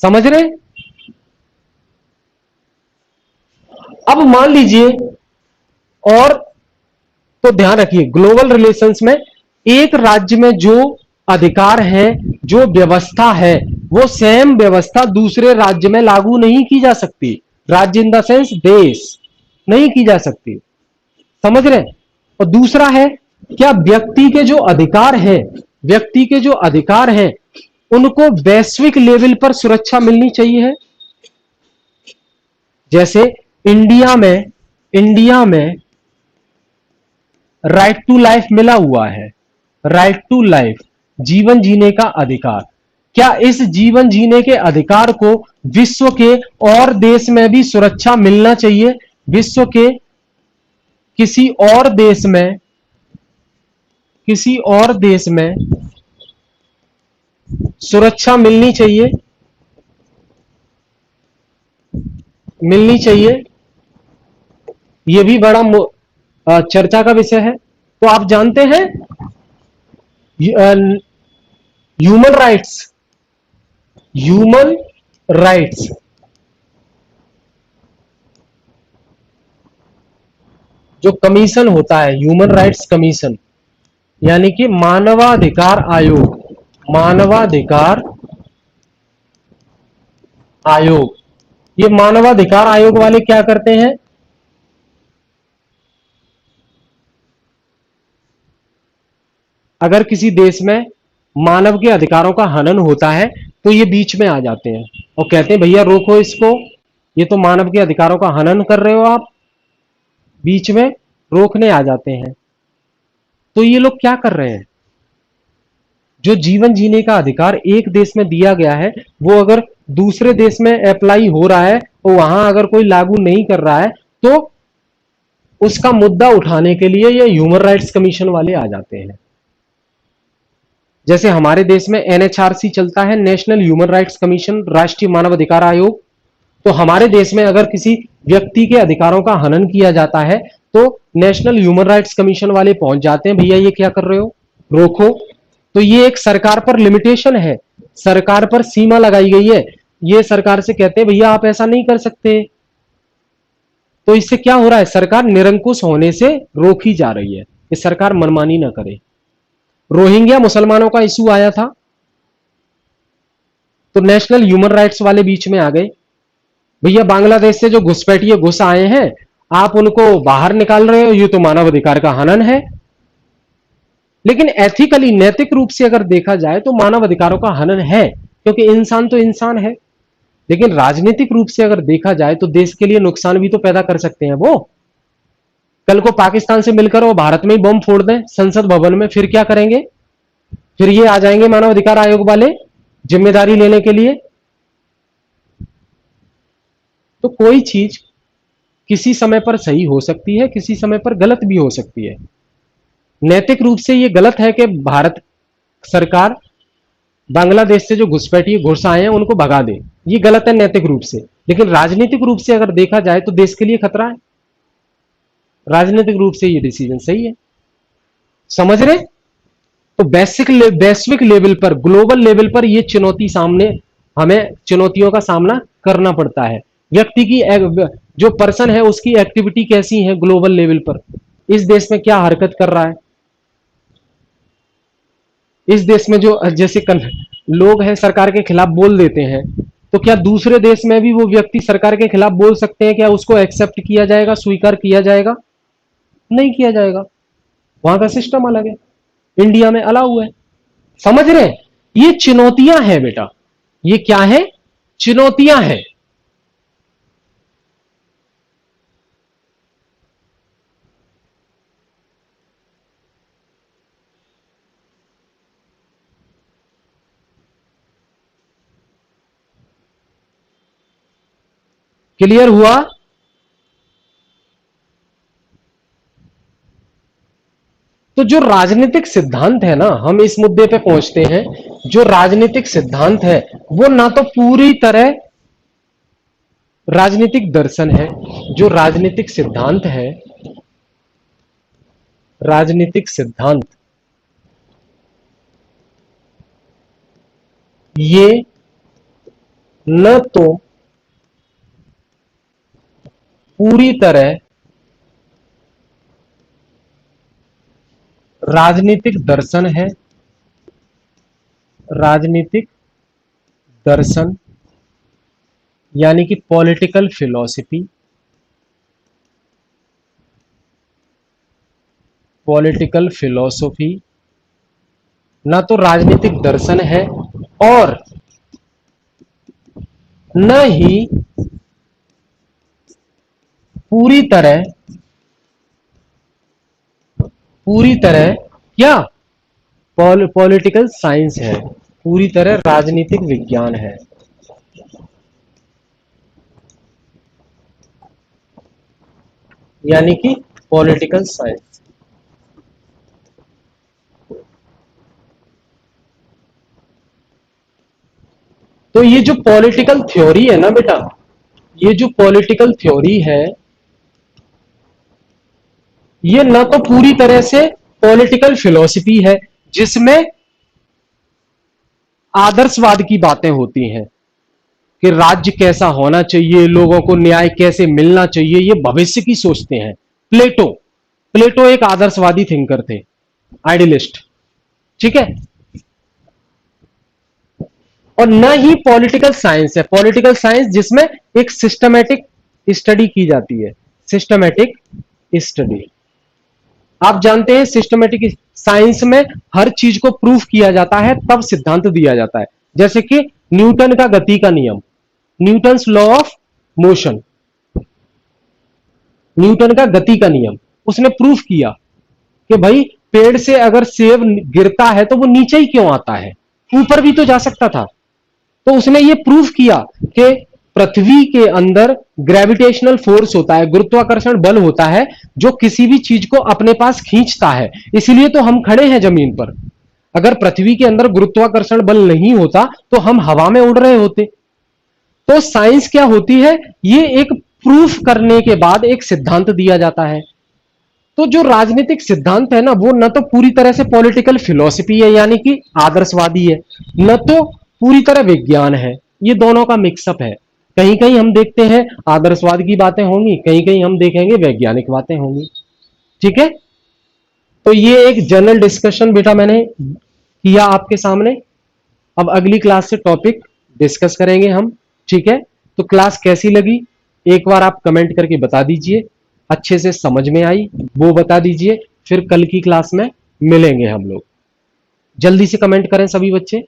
समझ रहे? अब मान लीजिए, और तो ध्यान रखिए, ग्लोबल रिलेशंस में एक राज्य में जो अधिकार है, जो व्यवस्था है, वो सेम व्यवस्था दूसरे राज्य में लागू नहीं की जा सकती। राज्य इन द सेंस देश, नहीं की जा सकती, समझ रहे? और दूसरा है, क्या व्यक्ति के जो अधिकार है, व्यक्ति के जो अधिकार हैं, उनको वैश्विक लेवल पर सुरक्षा मिलनी चाहिए। जैसे इंडिया में राइट टू लाइफ मिला हुआ है, राइट टू लाइफ, जीवन जीने का अधिकार। क्या इस जीवन जीने के अधिकार को विश्व के और देश में भी सुरक्षा मिलना चाहिए? विश्व के किसी और देश में किसी और देश में सुरक्षा मिलनी चाहिए, मिलनी चाहिए, ये भी बड़ा चर्चा का विषय है। तो आप जानते हैं ह्यूमन राइट्स, ह्यूमन राइट्स जो कमीशन होता है, ह्यूमन राइट्स कमीशन, यानी कि मानवाधिकार आयोग, मानवाधिकार आयोग, ये मानवाधिकार आयोग वाले क्या करते हैं? अगर किसी देश में मानव के अधिकारों का हनन होता है तो ये बीच में आ जाते हैं और कहते हैं भैया रोको इसको, ये तो मानव के अधिकारों का हनन कर रहे हो आप, बीच में रोकने आ जाते हैं। तो ये लोग क्या कर रहे हैं? जो जीवन जीने का अधिकार एक देश में दिया गया है, वो अगर दूसरे देश में अप्लाई हो रहा है तो वहां अगर कोई लागू नहीं कर रहा है तो उसका मुद्दा उठाने के लिए ये ह्यूमन राइट्स कमीशन वाले आ जाते हैं। जैसे हमारे देश में एनएचआरसी चलता है, नेशनल ह्यूमन राइट्स कमीशन, राष्ट्रीय मानव अधिकार आयोग। तो हमारे देश में अगर किसी व्यक्ति के अधिकारों का हनन किया जाता है तो नेशनल ह्यूमन राइट्स कमीशन वाले पहुंच जाते हैं, भैया ये क्या कर रहे हो, रोको। तो ये एक सरकार पर लिमिटेशन है, सरकार पर सीमा लगाई गई है। ये सरकार से कहते हैं भैया आप ऐसा नहीं कर सकते। तो इससे क्या हो रहा है? सरकार निरंकुश होने से रोकी जा रही है कि सरकार मनमानी ना करे। रोहिंग्या मुसलमानों का इशू आया था तो नेशनल ह्यूमन राइट्स वाले बीच में आ गए, भैया बांग्लादेश से जो घुसपैठिए घुस आए हैं आप उनको बाहर निकाल रहे हो, ये तो मानव अधिकार का हनन है। लेकिन एथिकली, नैतिक रूप से अगर देखा जाए तो मानव अधिकारों का हनन है, क्योंकि इंसान तो इंसान है। लेकिन राजनीतिक रूप से अगर देखा जाए तो देश के लिए नुकसान भी तो पैदा कर सकते हैं वो। कल को पाकिस्तान से मिलकर वो भारत में ही बम फोड़ दें संसद भवन में, फिर क्या करेंगे? फिर ये आ जाएंगे मानव अधिकार आयोग वाले जिम्मेदारी लेने के लिए। तो कोई चीज किसी समय पर सही हो सकती है, किसी समय पर गलत भी हो सकती है। नैतिक रूप से यह गलत है कि भारत सरकार बांग्लादेश से जो घुसपैठिए घुस आए हैं उनको भगा दे, ये गलत है नैतिक रूप से। लेकिन राजनीतिक रूप से अगर देखा जाए तो देश के लिए खतरा है, राजनीतिक रूप से ये डिसीजन सही है। समझ रहे? तो वैश्विक लेवल पर, ग्लोबल लेवल पर ये चुनौती सामने, हमें चुनौतियों का सामना करना पड़ता है। व्यक्ति की जो पर्सन है उसकी एक्टिविटी कैसी है ग्लोबल लेवल पर, इस देश में क्या हरकत कर रहा है, इस देश में जो जैसे लोग हैं सरकार के खिलाफ बोल देते हैं, तो क्या दूसरे देश में भी वो व्यक्ति सरकार के खिलाफ बोल सकते हैं? क्या उसको एक्सेप्ट किया जाएगा, स्वीकार किया जाएगा? नहीं किया जाएगा, वहां का सिस्टम अलग है, इंडिया में अलाउ है। समझ रहे हैं? ये चुनौतियां हैं बेटा, ये क्या है? चुनौतियां हैं। क्लियर हुआ? तो जो राजनीतिक सिद्धांत है ना, हम इस मुद्दे पे पहुंचते हैं, जो राजनीतिक सिद्धांत है वो ना तो पूरी तरह राजनीतिक दर्शन है, जो राजनीतिक सिद्धांत है, राजनीतिक सिद्धांत ये न तो पूरी तरह राजनीतिक दर्शन है, राजनीतिक दर्शन यानी कि पॉलिटिकल फिलॉसफी, पॉलिटिकल फिलॉसफी ना तो राजनीतिक दर्शन है और न ही पूरी तरह, पूरी तरह क्या पॉलिटिकल साइंस है, पूरी तरह राजनीतिक विज्ञान है। यानी कि पॉलिटिकल साइंस, ये जो पॉलिटिकल थ्योरी है ना बेटा, ये जो पॉलिटिकल थ्योरी है, ये ना तो पूरी तरह से पॉलिटिकल फिलॉसफी है जिसमें आदर्शवाद की बातें होती हैं कि राज्य कैसा होना चाहिए, लोगों को न्याय कैसे मिलना चाहिए, ये भविष्य की सोचते हैं। प्लेटो, प्लेटो एक आदर्शवादी थिंकर थे, आइडियलिस्ट, ठीक है। और न ही पॉलिटिकल साइंस है, पॉलिटिकल साइंस जिसमें एक सिस्टमैटिक स्टडी की जाती है, सिस्टमैटिक स्टडी। आप जानते हैं सिस्टमैटिक साइंस में हर चीज को प्रूफ किया जाता है तब सिद्धांत दिया जाता है। जैसे कि न्यूटन का गति का नियम, Newton's law of motion, Newton का गति का नियम, उसने प्रूफ किया कि भाई पेड़ से अगर सेब गिरता है तो वो नीचे ही क्यों आता है, ऊपर भी तो जा सकता था। तो उसने ये प्रूफ किया कि पृथ्वी के अंदर ग्रेविटेशनल फोर्स होता है, गुरुत्वाकर्षण बल होता है जो किसी भी चीज को अपने पास खींचता है, इसीलिए तो हम खड़े हैं जमीन पर। अगर पृथ्वी के अंदर गुरुत्वाकर्षण बल नहीं होता तो हम हवा में उड़ रहे होते। तो साइंस क्या होती है, ये एक प्रूफ करने के बाद एक सिद्धांत दिया जाता है। तो जो राजनीतिक सिद्धांत है ना, वो न तो पूरी तरह से पॉलिटिकल फिलॉसफी है यानी कि आदर्शवादी है, न तो पूरी तरह विज्ञान है, ये दोनों का मिक्सअप है। कहीं कहीं हम देखते हैं आदर्शवाद की बातें होंगी, कहीं कहीं हम देखेंगे वैज्ञानिक बातें होंगी, ठीक है। तो ये एक जनरल डिस्कशन बेटा मैंने किया आपके सामने। अब अगली क्लास से टॉपिक डिस्कस करेंगे हम, ठीक है। तो क्लास कैसी लगी एक बार आप कमेंट करके बता दीजिए, अच्छे से समझ में आई वो बता दीजिए, फिर कल की क्लास में मिलेंगे हम लोग। जल्दी से कमेंट करें सभी बच्चे।